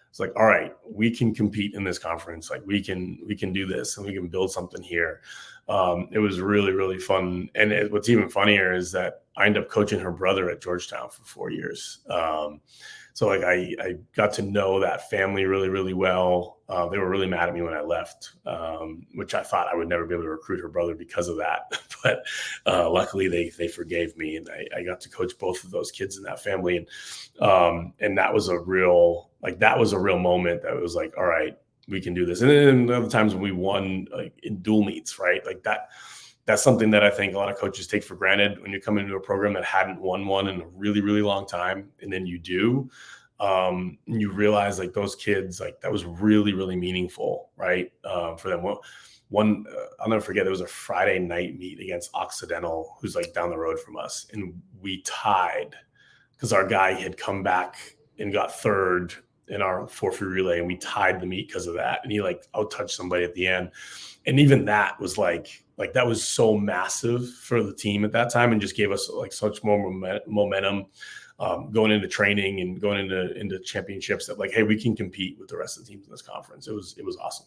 it's like, all right, we can compete in this conference. Like we can do this and we can build something here. It was really, really fun. And what's even funnier is that I ended up coaching her brother at Georgetown for 4 years. So like I got to know that family really, really well. They were really mad at me when I left, which I thought I would never be able to recruit her brother because of that. But luckily they forgave me, and I got to coach both of those kids in that family. And that was a real moment that was like, all right, we can do this. And then other times when we won like in dual meets, right? Like that's something that I think a lot of coaches take for granted when you come into a program that hadn't won one in a really, really long time. And then you do, you realize like those kids, like that was really, really meaningful, right? For them. I'll never forget, there was a Friday night meet against Occidental, who's like down the road from us. And we tied because our guy had come back and got third in our 4-free relay, and we tied the meet because of that. And he like out-touched somebody at the end. And even that was like that was so massive for the team at that time, and just gave us like such more momentum going into training and going into championships, that like, hey, we can compete with the rest of the teams in this conference. It was awesome.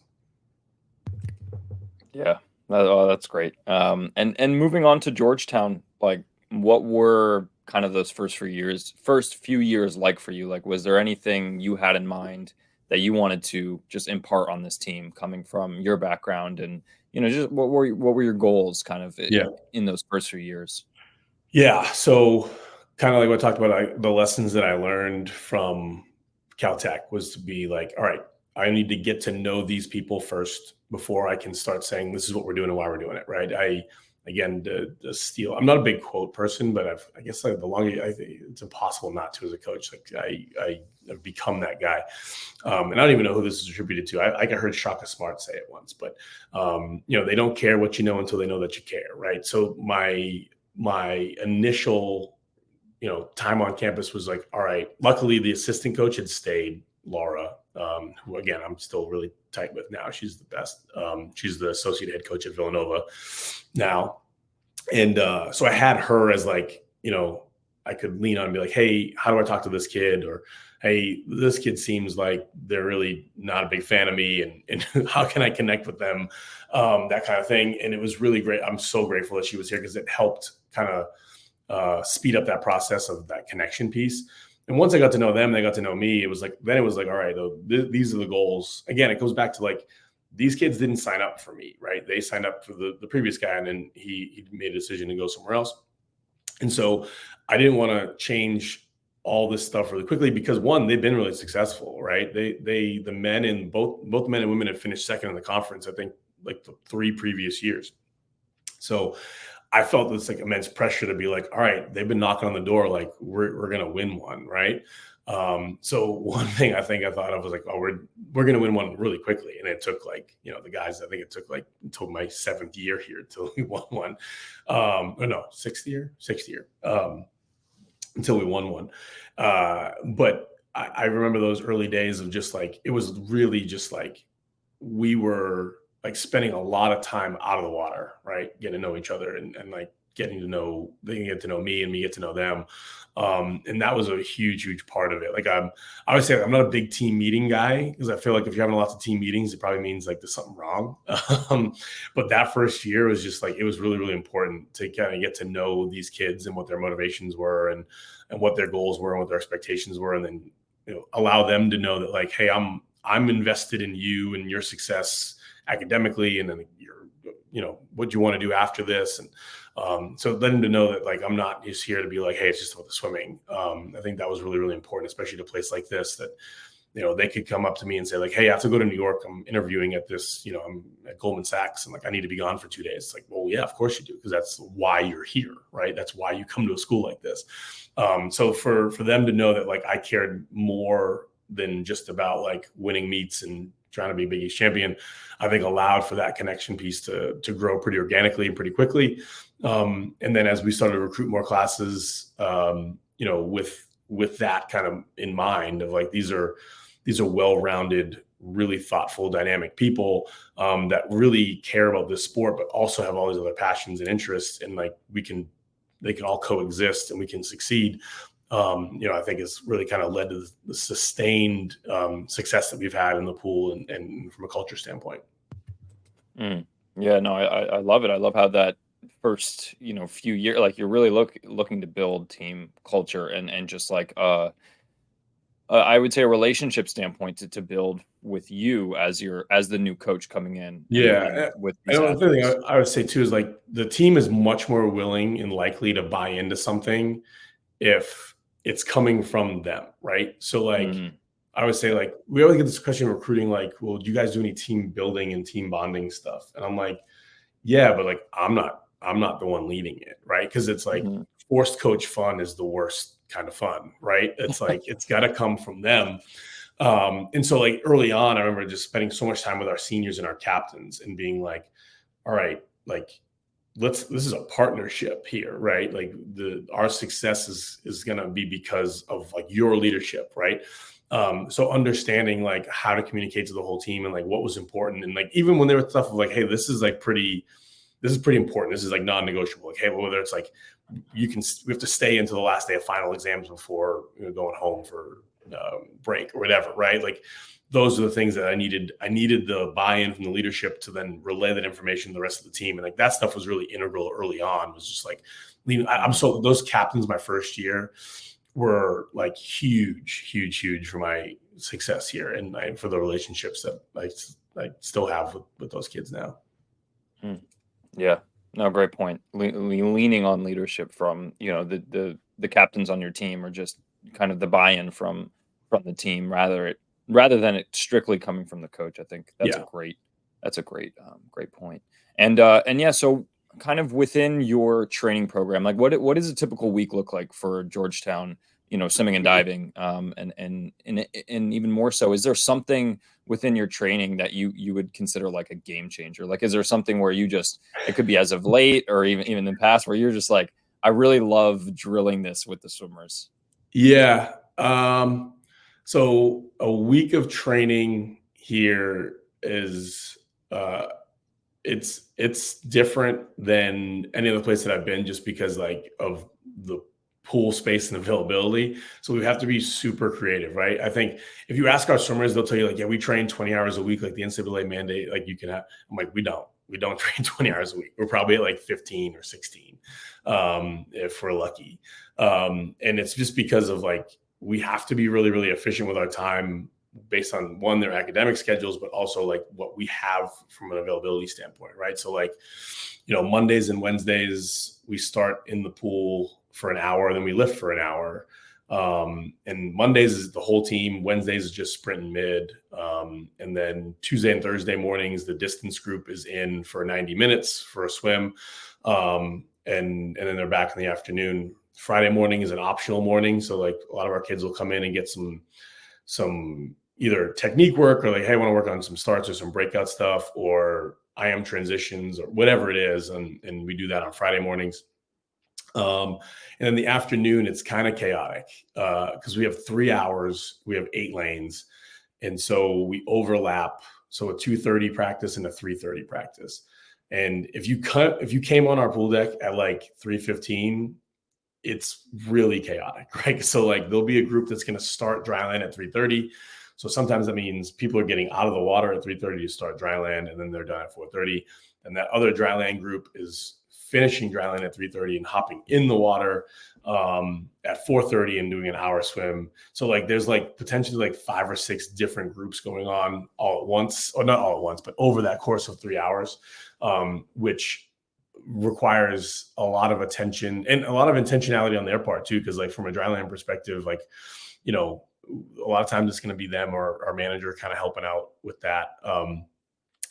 Yeah, that's great. And moving on to Georgetown, like what were kind of those first few years like for you? Like, was there anything you had in mind that you wanted to just impart on this team coming from your background, and just what were your goals kind of in those first few years? Yeah. So kind of like what I talked about, the lessons that I learned from Caltech was to be like, all right, I need to get to know these people first before I can start saying this is what we're doing and why we're doing it. Right. The steal. I'm not a big quote person, but I guess like it's impossible not to as a coach. Like I've become that guy, and I don't even know who this is attributed to. I heard Shaka Smart say it once, but they don't care what you know until they know that you care, right? So my initial time on campus was like, all right. Luckily, the assistant coach had stayed, Laura, who again I'm still really tight with now. She's the best. She's the associate head coach at Villanova now. And so I had her as like, I could lean on and be like, hey, how do I talk to this kid? Or, hey, this kid seems like they're really not a big fan of me, and how can I connect with them? That kind of thing. And it was really great. I'm so grateful that she was here, because it helped kind of speed up that process of that connection piece. And once I got to know them, they got to know me. It was like, all right, these are the goals. Again, it goes back to like, these kids didn't sign up for me, right? They signed up for the previous guy, and then he made a decision to go somewhere else. And so I didn't want to change all this stuff really quickly, because one, they've been really successful, right? The men, and both men and women have finished second in the conference. I think like the 3 previous years. So I felt this like immense pressure to be like, all right, they've been knocking on the door, like we're gonna win one, right? So one thing I thought of was like, oh, we're gonna win one really quickly, and it took like, the guys, I think it took like until my 7th year here till we won one. Or no, sixth year, until we won one. But I remember those early days of just like, it was really just like we were like spending a lot of time out of the water, right? Getting to know each other and like they get to know me and me get to know them. And that was a huge, huge part of it. Like I would say I'm not a big team meeting guy, because I feel like if you're having lots of team meetings, it probably means like there's something wrong. But that first year was just like, it was really, really important to kind of get to know these kids and what their motivations were and what their goals were and what their expectations were. And then, allow them to know that like, hey, I'm invested in you and your success academically, and then what you want to do after this. And so letting them to know that like, I'm not just here to be like, hey, it's just about the swimming. I think that was really, really important, especially to a place like this, that, they could come up to me and say like, hey, I have to go to New York. I'm interviewing at this, I'm at Goldman Sachs, and like, I need to be gone for 2 days. It's like, well, yeah, of course you do. Because that's why you're here, right? That's why you come to a school like this. So for them to know that like I cared more than just about like winning meets and trying to be Big East champion, I think allowed for that connection piece to grow pretty organically and pretty quickly. And then as we started to recruit more classes, with that kind of in mind of like, these are well-rounded, really thoughtful, dynamic people that really care about this sport, but also have all these other passions and interests. And like, they can all coexist and we can succeed. I think it's really kind of led to the sustained success that we've had in the pool and from a culture standpoint. Yeah, no, I love it. I love how that first, few years, like you're really looking to build team culture and just like, I would say a relationship standpoint to build with you as the new coach coming in. Yeah. With I these know the thing athletes. I would say too is like the team is much more willing and likely to buy into something if it's coming from them, right? So like, I would say like, we always get this question in recruiting, like, well, do you guys do any team building and team bonding stuff? And I'm like, yeah, but like, I'm not the one leading it, right? Because it's like forced coach fun is the worst kind of fun, right? It's like, it's got to come from them. And so like early on, I remember just spending so much time with our seniors and our captains and being like, all right, like, this is a partnership here, right? Like our success is going to be because of like your leadership, right? So understanding like how to communicate to the whole team and like what was important. And like, even when there was stuff of like, hey, this is pretty important. This is like non-negotiable. Like, hey, whether it's like, we have to stay into the last day of final exams before going home for break or whatever, right? Like, those are the things that I needed. I needed the buy-in from the leadership to then relay that information to the rest of the team. And like, that stuff was really integral early on, was just like, those captains my first year were like huge for my success here. And for the relationships that I still have with those kids now. Yeah, no, great point. Leaning on leadership from, the captains on your team, or just kind of the buy-in from the team rather than it strictly coming from the coach. I think that's a great point. And yeah, so kind of within your training program, like what does a typical week look like for Georgetown, swimming and diving, and even more so, is there something within your training that you would consider like a game changer? Like, is there something where it could be as of late or even in the past, where you're just like, I really love drilling this with the swimmers? Yeah. So a week of training here is it's different than any other place that I've been, just because like of the pool space and availability. So we have to be super creative, right? I think if you ask our swimmers, they'll tell you like, yeah, we train 20 hours a week, like the NCAA mandate, like you can have. I'm like, we don't train 20 hours a week. We're probably at like 15 or 16 if we're lucky. And it's just because of like, we have to be really, really efficient with our time based on their academic schedules, but also like what we have from an availability standpoint, right? So like, Mondays and Wednesdays, we start in the pool for an hour, then we lift for an hour. And Mondays is the whole team. Wednesdays is just sprint and mid. And then Tuesday and Thursday mornings, the distance group is in for 90 minutes for a swim. And then they're back in the afternoon. Friday morning is an optional morning. So like a lot of our kids will come in and get some either technique work or like, hey, I want to work on some starts or some breakout stuff or IM transitions or whatever it is. And we do that on Friday mornings. And in the afternoon, it's kind of chaotic because we have 3 hours, we have 8 lanes. And so we overlap. So a 2:30 practice and a 3:30 practice. And if you came on our pool deck at like 3:15, it's really chaotic, right? So like there'll be a group that's going to start dry land at 3:30. So sometimes that means people are getting out of the water at 3:30 to start dry land, and then they're done at 4:30. And that other dry land group is finishing dry land at 3:30 and hopping in the water at 4:30 and doing an hour swim. So like there's like potentially like 5 or 6 different groups going on all at once, or not all at once, but over that course of 3 hours, which requires a lot of attention and a lot of intentionality on their part too. Cause like from a dryland perspective, like, you know, a lot of times it's going to be them or our manager kind of helping out with that. And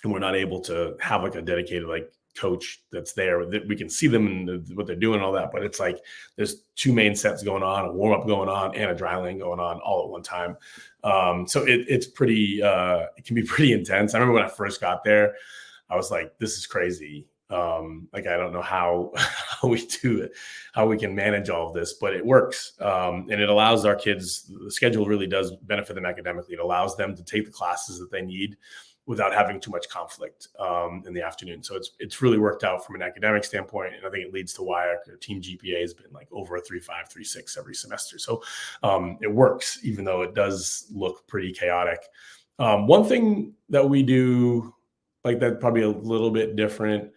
we're not able to have like a dedicated like coach that's there that we can see them and what they're doing and all that. But it's like, there's 2 main sets going on, a warm up going on and a dryland going on all at one time. So it's pretty, it can be pretty intense. I remember when I first got there, I was like, this is crazy. Like, I don't know how we do it, how we can manage all of this, but it works. And it allows our kids, the schedule really does benefit them academically. It allows them to take the classes that they need without having too much conflict in the afternoon. So it's really worked out from an academic standpoint. And I think it leads to why our team GPA has been like over a 3.5, 3.6 every semester. So it works, even though it does look pretty chaotic. One thing that we do like that probably a little bit different,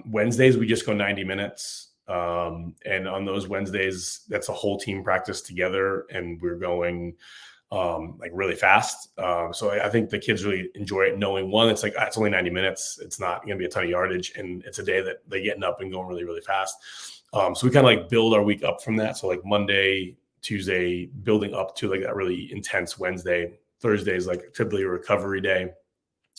Wednesdays, we just go 90 minutes. And on those Wednesdays, that's a whole team practice together and we're going like really fast. So I think the kids really enjoy it, knowing one, it's like, it's only 90 minutes. It's not going to be a ton of yardage. And it's a day that they're getting up and going really, really fast. So we kind of like build our week up from that. So like Monday, Tuesday, building up to like that really intense Wednesday. Thursday is like typically a recovery day,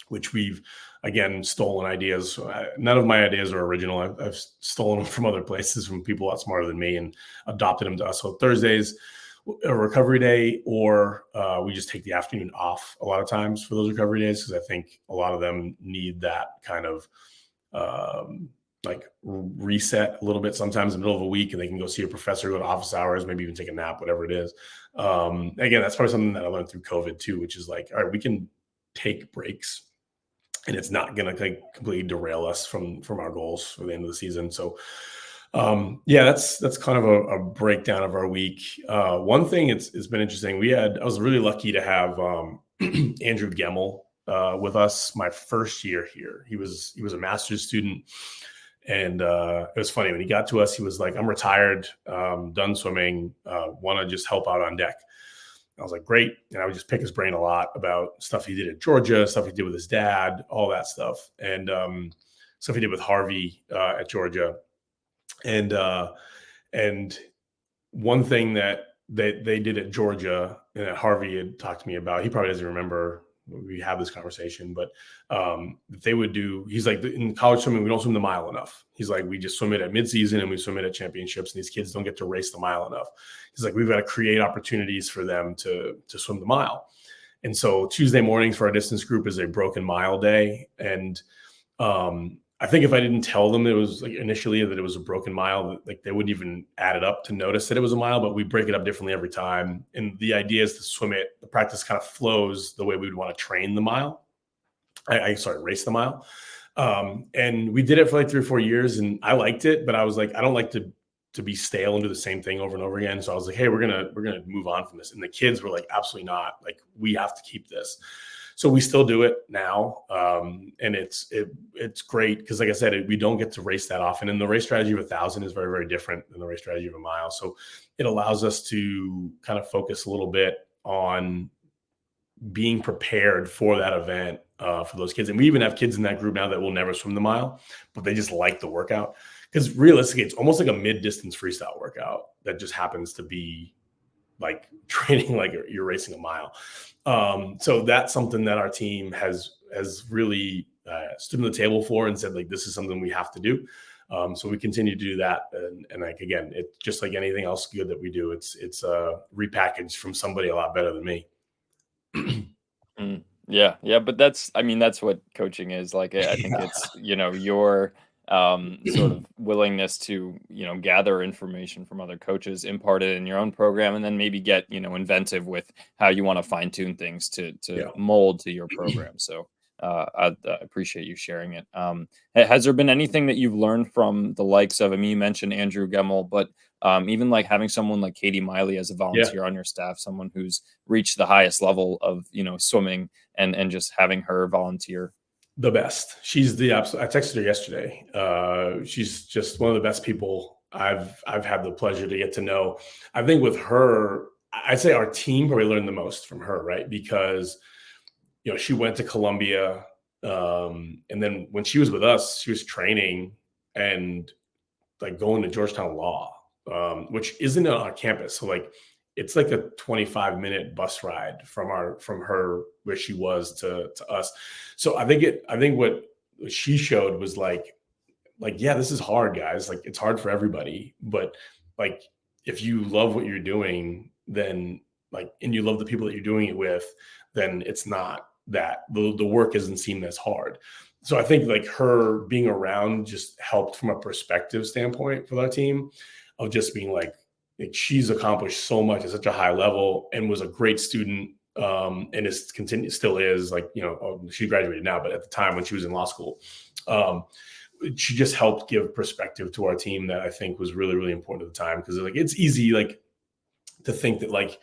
which we've, again, stolen ideas. None of my ideas are original. I've stolen them from other places, from people a lot smarter than me, and adopted them to us. So Thursdays, a recovery day, or we just take the afternoon off a lot of times for those recovery days, because I think a lot of them need that kind of like reset a little bit sometimes in the middle of a week, and they can go see a professor, go to office hours, maybe even take a nap, whatever it is. Again, that's probably something that I learned through COVID too, which is like, all right, we can take breaks and it's not going to like completely derail us from our goals for the end of the season. So yeah, that's kind of a breakdown of our week. One thing it's been interesting. I was really lucky to have Andrew Gemmel with us my first year here. He was a master's student. And it was funny when he got to us, he was like, I'm retired, done swimming, want to just help out on deck. I was like, great. And I would just pick his brain a lot about stuff he did at Georgia, stuff he did with his dad, all that stuff. And stuff he did with Harvey at Georgia. And one thing that they did at Georgia and that Harvey had talked to me about, he probably doesn't remember we have this conversation, but they would do, he's like, in college swimming, we don't swim the mile enough. He's like, we just swim it at midseason and we swim it at championships, and these kids don't get to race the mile enough. He's like, we've got to create opportunities for them to swim the mile. And so Tuesday mornings for our distance group is a broken mile day. And I think if I didn't tell them it was like initially that it was a broken mile, like they wouldn't even add it up to notice that it was a mile, but we break it up differently every time. And the idea is to swim it. The practice kind of flows the way we would want to train the mile. Race the mile. And we did it for like 3 or 4 years and I liked it, but I was like, I don't like to be stale and do the same thing over and over again. So I was like, hey, we're going to move on from this. And the kids were like, absolutely not. Like, we have to keep this. So we still do it now. And it's great because, like I said, we don't get to race that often. And the race strategy of 1,000 is very, very different than the race strategy of a mile. So it allows us to kind of focus a little bit on being prepared for that event for those kids. And we even have kids in that group now that will never swim the mile, but they just like the workout. Because realistically, it's almost like a mid-distance freestyle workout that just happens to be like training like you're racing a mile. So that's something that our team has really stood on the table for and said, like, this is something we have to do. So we continue to do that. And like, again, it's just like anything else good that we do. It's repackaged from somebody a lot better than me. Yeah, yeah, but that's what coaching is. Like, I think it's, your sort of willingness to, gather information from other coaches, impart it in your own program, and then maybe get, inventive with how you want to fine tune things to Yeah. mold to your program. So I appreciate you sharing it. Has there been anything that you've learned from the likes of, I mean, you mentioned Andrew Gemmell, but even like having someone like Katie Miley as a volunteer on your staff, someone who's reached the highest level of, swimming, and just having her volunteer? The best. She's the absolute. I texted her yesterday. She's just one of the best people I've had the pleasure to get to know. I think with her, I'd say our team probably learned the most from her, right? Because she went to Columbia, and then when she was with us, she was training and like going to Georgetown Law, which isn't on our campus. So like, it's like a 25-minute bus ride from her where she was to us. So I think what she showed was like, yeah, this is hard, guys. Like, it's hard for everybody, but like, if you love what you're doing, then like, and you love the people that you're doing it with, then it's not that the work isn't seen as hard. So I think like her being around just helped from a perspective standpoint for our team of just being like she's accomplished so much at such a high level and was a great student, and still is, like, she graduated now, but at the time when she was in law school, she just helped give perspective to our team that I think was really, really important at the time. Because like, it's easy like to think that like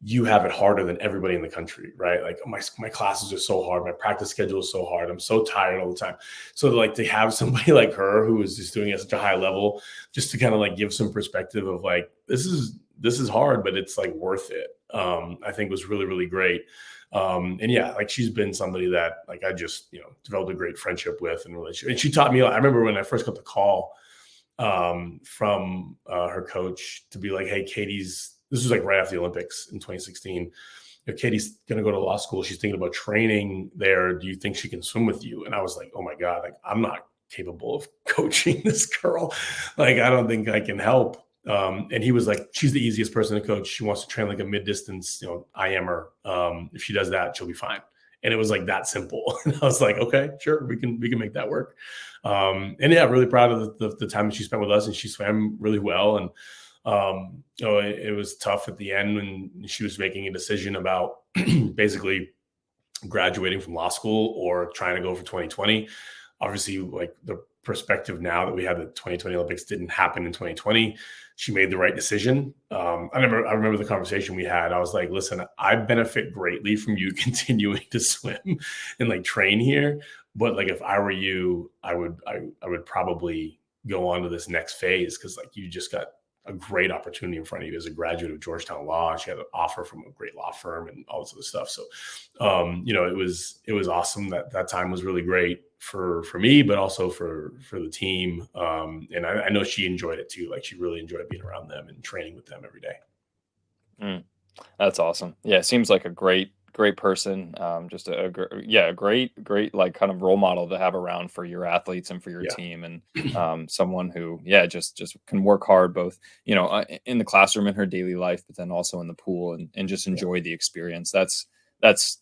you have it harder than everybody in the country, right? Like, my classes are so hard, my practice schedule is so hard, I'm so tired all the time. So like, to have somebody like her who is just doing it at such a high level, just to kind of like give some perspective of like, this is hard, but it's like worth it, I think was really, really great. And yeah, like, she's been somebody that like I just developed a great friendship with and relationship. And she taught me. I remember when I first got the call from her coach to be like, hey, this was like right after the Olympics in 2016. Katie's going to go to law school. She's thinking about training there. Do you think she can swim with you? And I was like, oh my God, like, I'm not capable of coaching this girl. Like, I don't think I can help. And he was like, she's the easiest person to coach. She wants to train like a mid-distance, IMer. If she does that, she'll be fine. And it was like that simple. And I was like, okay, sure, we can make that work. And yeah, really proud of the time that she spent with us, and she swam really well. And it was tough at the end when she was making a decision about basically graduating from law school or trying to go for 2020. Obviously, like, the perspective now that we had the 2020 Olympics didn't happen in 2020, she made the right decision. I remember the conversation we had. I was like, listen, I benefit greatly from you continuing to swim and like train here. But like, if I were you, I would probably go on to this next phase, because like, you just got a great opportunity in front of you as a graduate of Georgetown Law. She had an offer from a great law firm and all this other stuff. So, it was awesome. That time was really great for me, but also for the team. And I know she enjoyed it too. Like, she really enjoyed being around them and training with them every day. That's awesome. Yeah. It seems like a great person. Just a great, like, kind of role model to have around for your athletes and for your team. And someone who, just can work hard, both, in the classroom, in her daily life, but then also in the pool, and just enjoy the experience. That's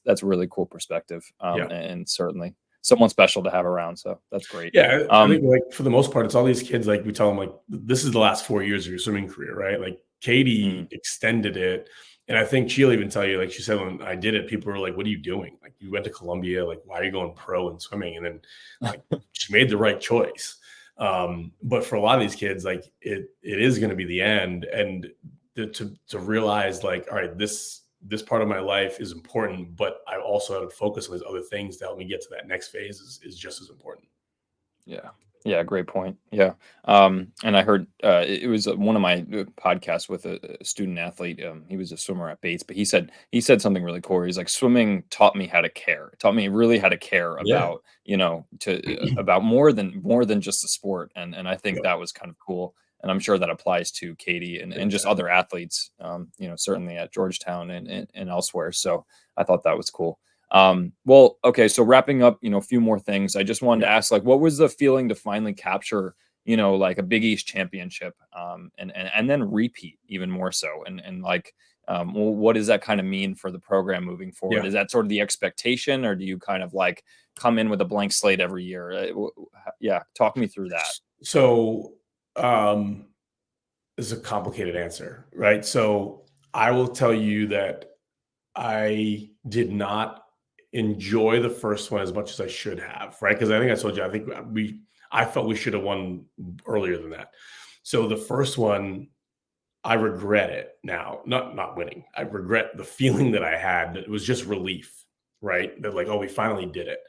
a really cool perspective. And certainly someone special to have around. So that's great. Yeah. I think, like, for the most part, it's all these kids, like, we tell them like, this is the last 4 years of your swimming career, right? Like, Katie extended it. And I think she'll even tell you, like, she said, when I did it, people were like, what are you doing? Like, you went to Columbia, like, why are you going pro in swimming? And then like, she made the right choice. But for a lot of these kids, like, it is going to be the end. And to realize, like, all right, this part of my life is important, but I also have to focus on these other things to help me get to that next phase is just as important. Yeah. Yeah, great point. Yeah. And I heard it was one of my podcasts with a student athlete. He was a swimmer at Bates, but he said something really cool. He's like, swimming taught me how to care. It taught me really how to care about, about more than just the sport. And I think that was kind of cool. And I'm sure that applies to Katie and just other athletes, certainly at Georgetown and elsewhere. So I thought that was cool. Well, okay. So wrapping up, a few more things. I just wanted to ask, like, what was the feeling to finally capture, like a Big East championship, and then repeat even more so? And like, well, what does that kind of mean for the program moving forward? Yeah. Is that sort of the expectation, or do you kind of like come in with a blank slate every year? Yeah. Talk me through that. So, this is a complicated answer, right? So I will tell you that I did not enjoy the first one as much as I should have, right? Because I think I told you, I felt we should have won earlier than that. So the first one, I regret it now, not winning. I regret the feeling that I had. That it was just relief, right? That like, oh, we finally did it.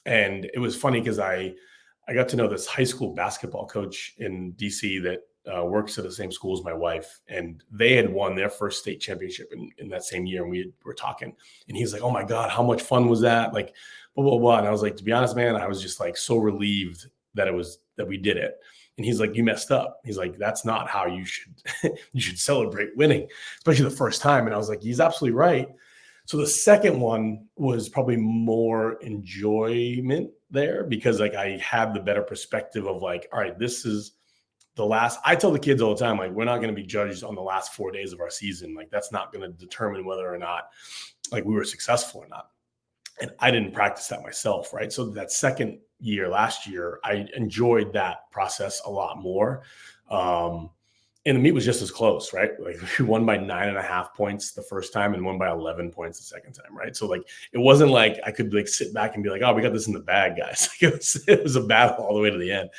And it was funny because I got to know this high school basketball coach in DC that works at the same school as my wife, and they had won their first state championship in that same year. And we were talking, and he's like, "Oh my God, how much fun was that?" Like, blah blah blah. And I was like, to be honest, man, I was just like so relieved that we did it. And he's like, "You messed up." He's like, "That's not how you should you should celebrate winning, especially the first time." And I was like, he's absolutely right. So the second one was probably more enjoyment there because like I had the better perspective of like, all right, this is the last. I tell the kids all the time, like, we're not going to be judged on the last 4 days of our season. Like, that's not going to determine whether or not like we were successful or not. And I didn't practice that myself, right? So that second year, last year, I enjoyed that process a lot more. And the meet was just as close, right? Like we won by 9.5 points the first time and won by 11 points the second time, right? So like it wasn't like I could like sit back and be like, "Oh, we got this in the bag, guys." Like it was a battle all the way to the end.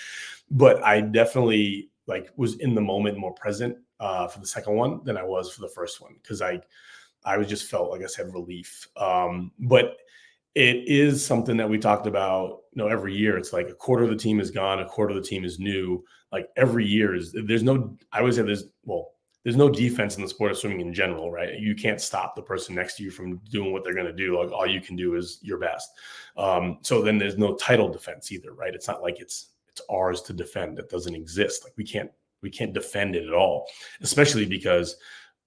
But I definitely like was in the moment more present for the second one than I was for the first one because I was just felt, like I said, relief. But it is something that we talked about, every year. It's like a quarter of the team is gone, a quarter of the team is new. Like every year I always say there's no defense in the sport of swimming in general, right? You can't stop the person next to you from doing what they're going to do. Like all you can do is your best. So then there's no title defense either, right? It's not like it's ours to defend. That doesn't exist. Like we can't defend it at all, especially because,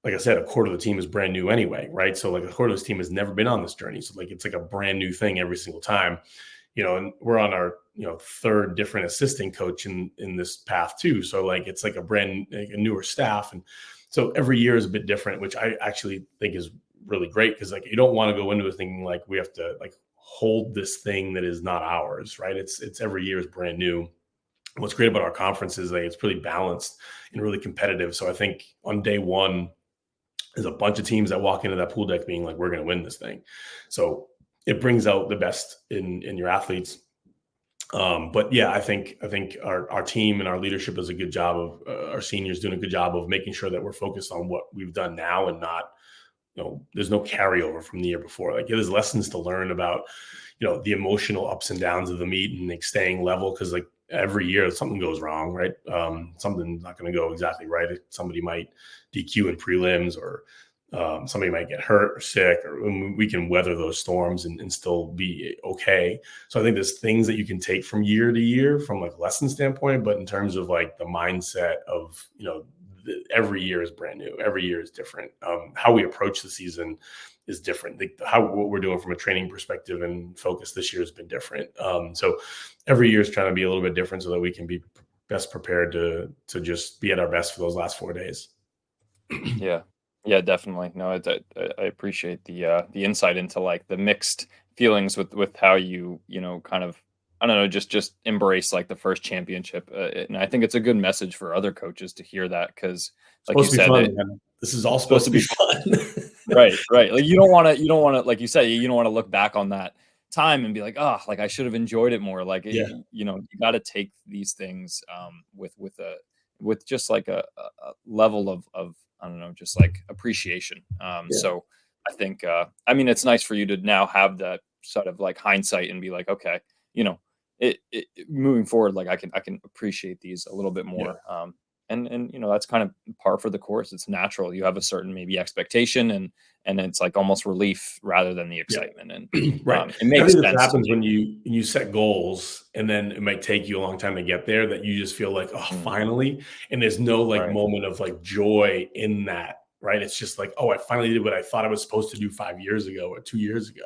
like I said, a quarter of the team is brand new anyway, right? So like a quarter of this team has never been on this journey. So like it's like a brand new thing every single time, and we're on our third different assistant coach in this path too. So like it's like a newer staff, and so every year is a bit different, which I actually think is really great because like you don't want to go into a thing like we have to like hold this thing that is not ours, right? It's every year is brand new. What's great about our conference is like it's pretty balanced and really competitive. So I think on day one, there's a bunch of teams that walk into that pool deck being like, we're going to win this thing. So it brings out the best in your athletes. But yeah, I think our team and our leadership does a good job of our seniors doing a good job of making sure that we're focused on what we've done now and not, there's no carryover from the year before. Like there's lessons to learn about, the emotional ups and downs of the meet and like staying level. Cause like every year something goes wrong, right? Something's not going to go exactly right. Somebody might DQ in prelims or somebody might get hurt or sick, or we can weather those storms and still be okay. So I think there's things that you can take from year to year from like lesson standpoint, but in terms of like the mindset of, every year is brand new. Every year is different. How we approach the season is different. What we're doing from a training perspective and focus this year has been different. So every year is trying to be a little bit different so that we can be best prepared to just be at our best for those last 4 days. Yeah, definitely. No, I appreciate the insight into like the mixed feelings with how you kind of, I don't know, just embrace like the first championship. And I think it's a good message for other coaches to hear that because, like you said, this is all supposed to be fun. Right. Like you don't want to, like you said, you don't want to look back on that time and be like, oh, like I should have enjoyed it more. Like, Yeah. you got to take these things with just like a level of I don't know, just like appreciation. So I think, I mean, it's nice for you to now have that sort of like hindsight and be like, okay, it moving forward, like I can appreciate these a little bit more. And that's kind of par for the course. It's natural. You have a certain maybe expectation, and it's like almost relief rather than the excitement. And right. it I makes think this sense. happens when you set goals, and then it might take you a long time to get there, that you just feel like, oh, finally. And there's no like Right. moment of like joy in that. Right. It's just like, oh, I finally did what I thought I was supposed to do 5 years ago or 2 years ago.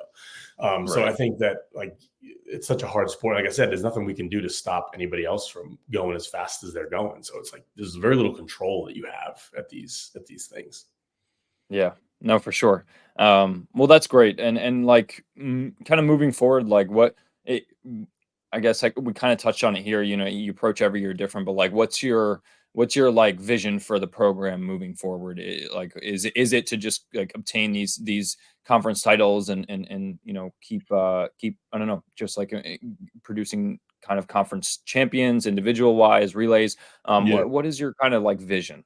So I think that like it's such a hard sport. Like I said, there's nothing we can do to stop anybody else from going as fast as they're going. So it's like there's very little control that you have at these things. Yeah, no, for sure. Well, that's great. And like kind of moving forward, like I guess like we kind of touched on it here. You approach every year different, but like, what's your like vision for the program moving forward? Like, is it to just like obtain these conference titles and keep I don't know, just like producing kind of conference champions, individual wise relays. Yeah. What is your kind of like vision?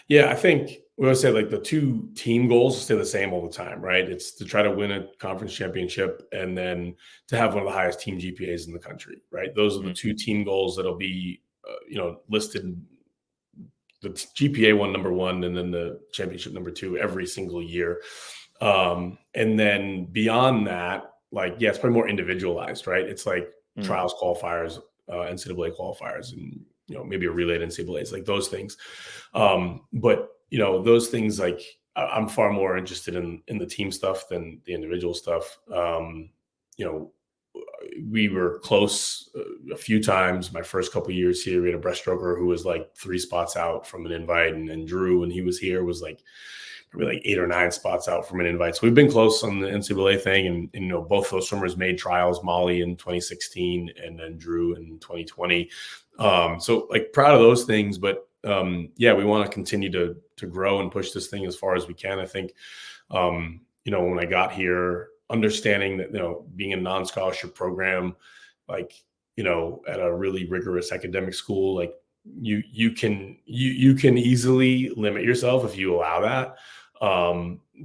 Yeah, I think we always say like the two team goals stay the same all the time, right? It's to try to win a conference championship and then to have one of the highest team GPAs in the country, right? Those are the two team goals that'll be, listed. The GPA one, number one, and then the championship number two every single year. And then beyond that, like, yeah, it's probably more individualized, right? It's like trials qualifiers, NCAA qualifiers, and maybe a relay to NCAAs, like those things. But those things, like I'm far more interested in the team stuff than the individual stuff. We were close a few times. My first couple of years here, we had a breaststroker who was like 3 spots out from an invite, and Drew, when he was here, was like probably like 8 or 9 spots out from an invite. So we've been close on the NCAA thing, and both those swimmers made trials, Molly in 2016 and then Drew in 2020. So like proud of those things, but yeah, we want to continue to grow and push this thing as far as we can. I think, when I got here, understanding that, being a non-scholarship program, like, at a really rigorous academic school, like you can easily limit yourself if you allow that,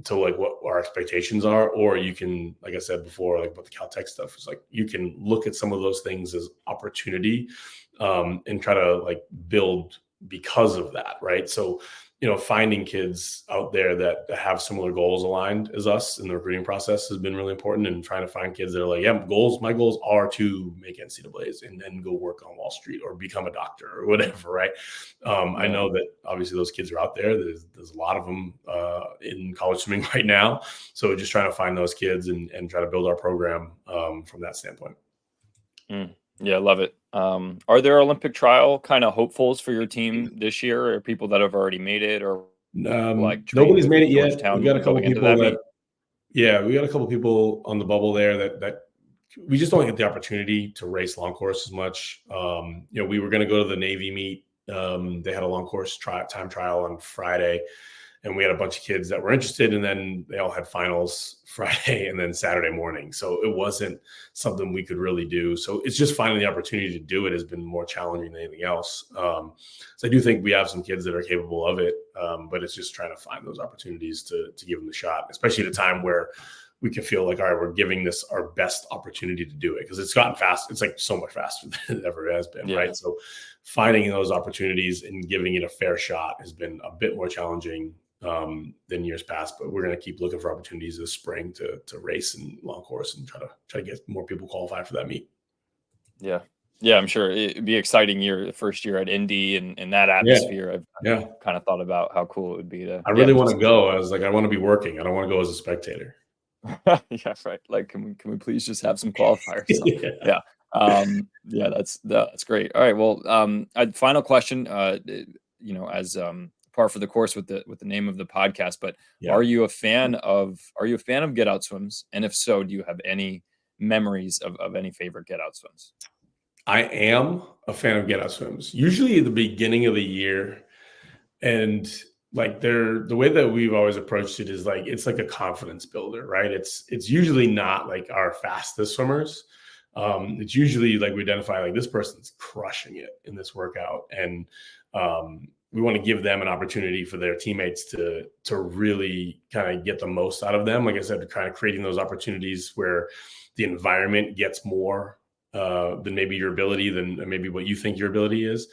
to like what our expectations are, or you can, like I said before, like what the Caltech stuff is like, you can look at some of those things as opportunity, and try to like build because of that. Right. So, finding kids out there that have similar goals aligned as us in the recruiting process has been really important, and trying to find kids that are like, yeah, my goals are to make NCAAs and then go work on Wall Street or become a doctor or whatever. Right. I know that obviously those kids are out there. There's a lot of them in college swimming right now. So just trying to find those kids and try to build our program from that standpoint. Yeah, love it. Are there Olympic trial kind of hopefuls for your team this year, or people that have already made it, or like nobody's made it yet. Georgetown We got a couple going into people that meet? we got a couple people on the bubble there that we just don't get the opportunity to race long course as much. We were going to go to the Navy meet. They had a long course time trial on Friday, and we had a bunch of kids that were interested, and then they all had finals Friday and then Saturday morning. So it wasn't something we could really do. So it's just finding the opportunity to do it has been more challenging than anything else. So I do think we have some kids that are capable of it, but it's just trying to find those opportunities to give them the shot, especially at a time where we can feel like, all right, we're giving this our best opportunity to do it, because it's gotten fast. It's like so much faster than it ever has been. Yeah. Right. So finding those opportunities and giving it a fair shot has been a bit more challenging than years past, but we're going to keep looking for opportunities this spring to race in long course and try to get more people qualified for that meet. Yeah. I'm sure it'd be an exciting year, the first year at Indy and that atmosphere. I've kind of thought about how cool it would be to. I really want to go. I was like, I want to be working. I don't want to go as a spectator. Yeah, right. Like, can we please just have some qualifiers? Yeah. That's great. All right. Well, final question. As par for the course with the name of the podcast, but are you a fan of get out swims? And if so, do you have any memories of any favorite get out swims? I am a fan of get out swims, usually at the beginning of the year. And like the way that we've always approached it is like, it's like a confidence builder, right? It's usually not like our fastest swimmers. It's usually like we identify like this person's crushing it in this workout. And we want to give them an opportunity for their teammates to really kind of get the most out of them. Like I said, kind of creating those opportunities where the environment gets more than maybe your ability, than maybe what you think your ability is.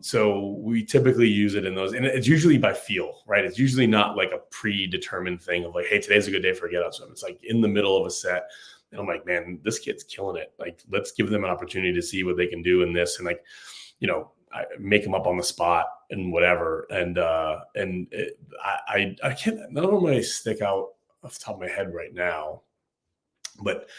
So we typically use it in those, and it's usually by feel, right? It's usually not like a predetermined thing of like, hey, today's a good day for a get out swim. It's like in the middle of a set. And I'm like, man, this kid's killing it. Like, let's give them an opportunity to see what they can do in this. And like, I make them up on the spot and whatever. And I can't, none of them may stick out off the top of my head right now, but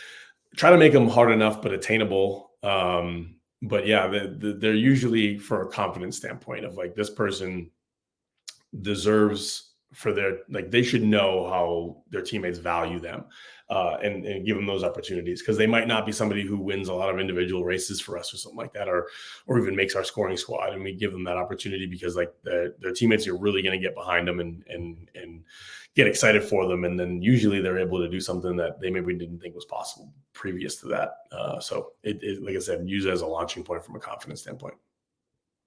try to make them hard enough, but attainable. But yeah, they're usually for a confidence standpoint of like, this person deserves for their, like, they should know how their teammates value them, and give them those opportunities, because they might not be somebody who wins a lot of individual races for us or something like that, or even makes our scoring squad, and we give them that opportunity because like their teammates are really going to get behind them and get excited for them, and then usually they're able to do something that they maybe didn't think was possible previous to that. So it like I said, use it as a launching point from a confidence standpoint.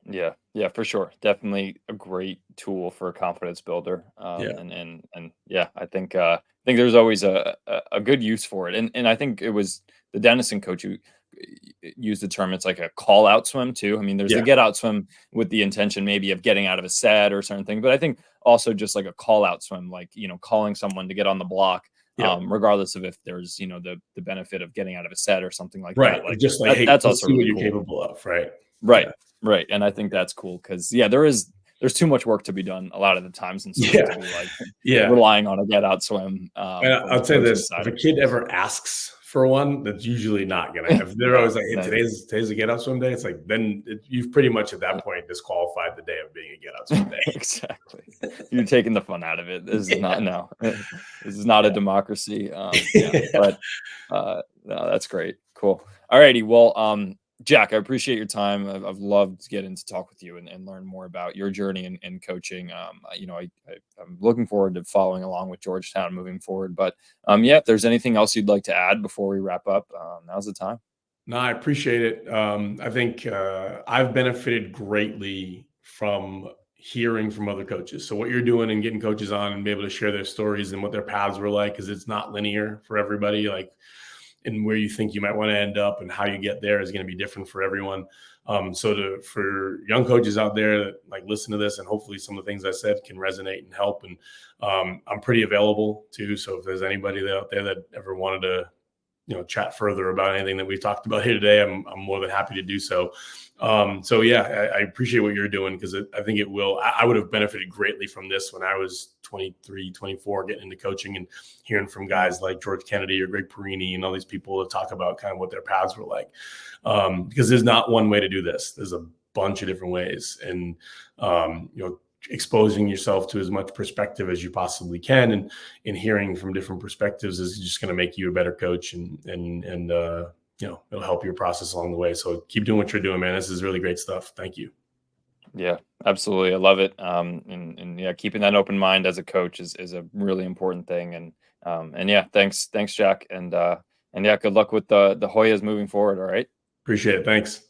Yeah, for sure. Definitely a great tool for a confidence builder. Yeah. And yeah, I think there's always a good use for it. And I think it was the Denison coach who used the term. It's like a call out swim too. I mean, there's the get out swim with the intention maybe of getting out of a set or certain thing, but I think also just like a call out swim, like, calling someone to get on the block. Regardless of if there's, the benefit of getting out of a set or something like that. Like, just like, hey, that's let's also see what really you're cool. capable of. Right. Right. Yeah. Right. And I think that's cool because there's too much work to be done a lot of the times, and to be like relying on a get out swim. And I'll say this: if a kid ever asks for one, that's usually not gonna have. They're always like, hey, today's a get out swim day. It's like, then you've pretty much at that point disqualified the day of being a get out swim day. Exactly. You're taking the fun out of it. This is not this is not a democracy. But no, that's great. Cool. All righty. Well, Jack, I appreciate your time. I've loved to get in to talk with you and learn more about your journey in coaching. I'm looking forward to following along with Georgetown moving forward. But if there's anything else you'd like to add before we wrap up, now's the time. No, I appreciate it. I think I've benefited greatly from hearing from other coaches. So what you're doing and getting coaches on and be able to share their stories and what their paths were like, because it's not linear for everybody. Like, and where you think you might want to end up and how you get there is going to be different for everyone. For young coaches out there that like listen to this, and hopefully some of the things I said can resonate and help. And I'm pretty available too. So if there's anybody out there that ever wanted to, chat further about anything that we've talked about here today, I'm more than happy to do so. I appreciate what you're doing, because I think it will. I would have benefited greatly from this when I was 23, 24, getting into coaching and hearing from guys like George Kennedy or Greg Perini and all these people to talk about kind of what their paths were like. Because there's not one way to do this. There's a bunch of different ways, and exposing yourself to as much perspective as you possibly can, and hearing from different perspectives is just going to make you a better coach, and it'll help your process along the way. So keep doing what you're doing, man. This is really great stuff. Thank you. Yeah, absolutely. I love it. And keeping that open mind as a coach is a really important thing. And thanks, Jack. And good luck with the Hoyas moving forward. All right. Appreciate it. Thanks.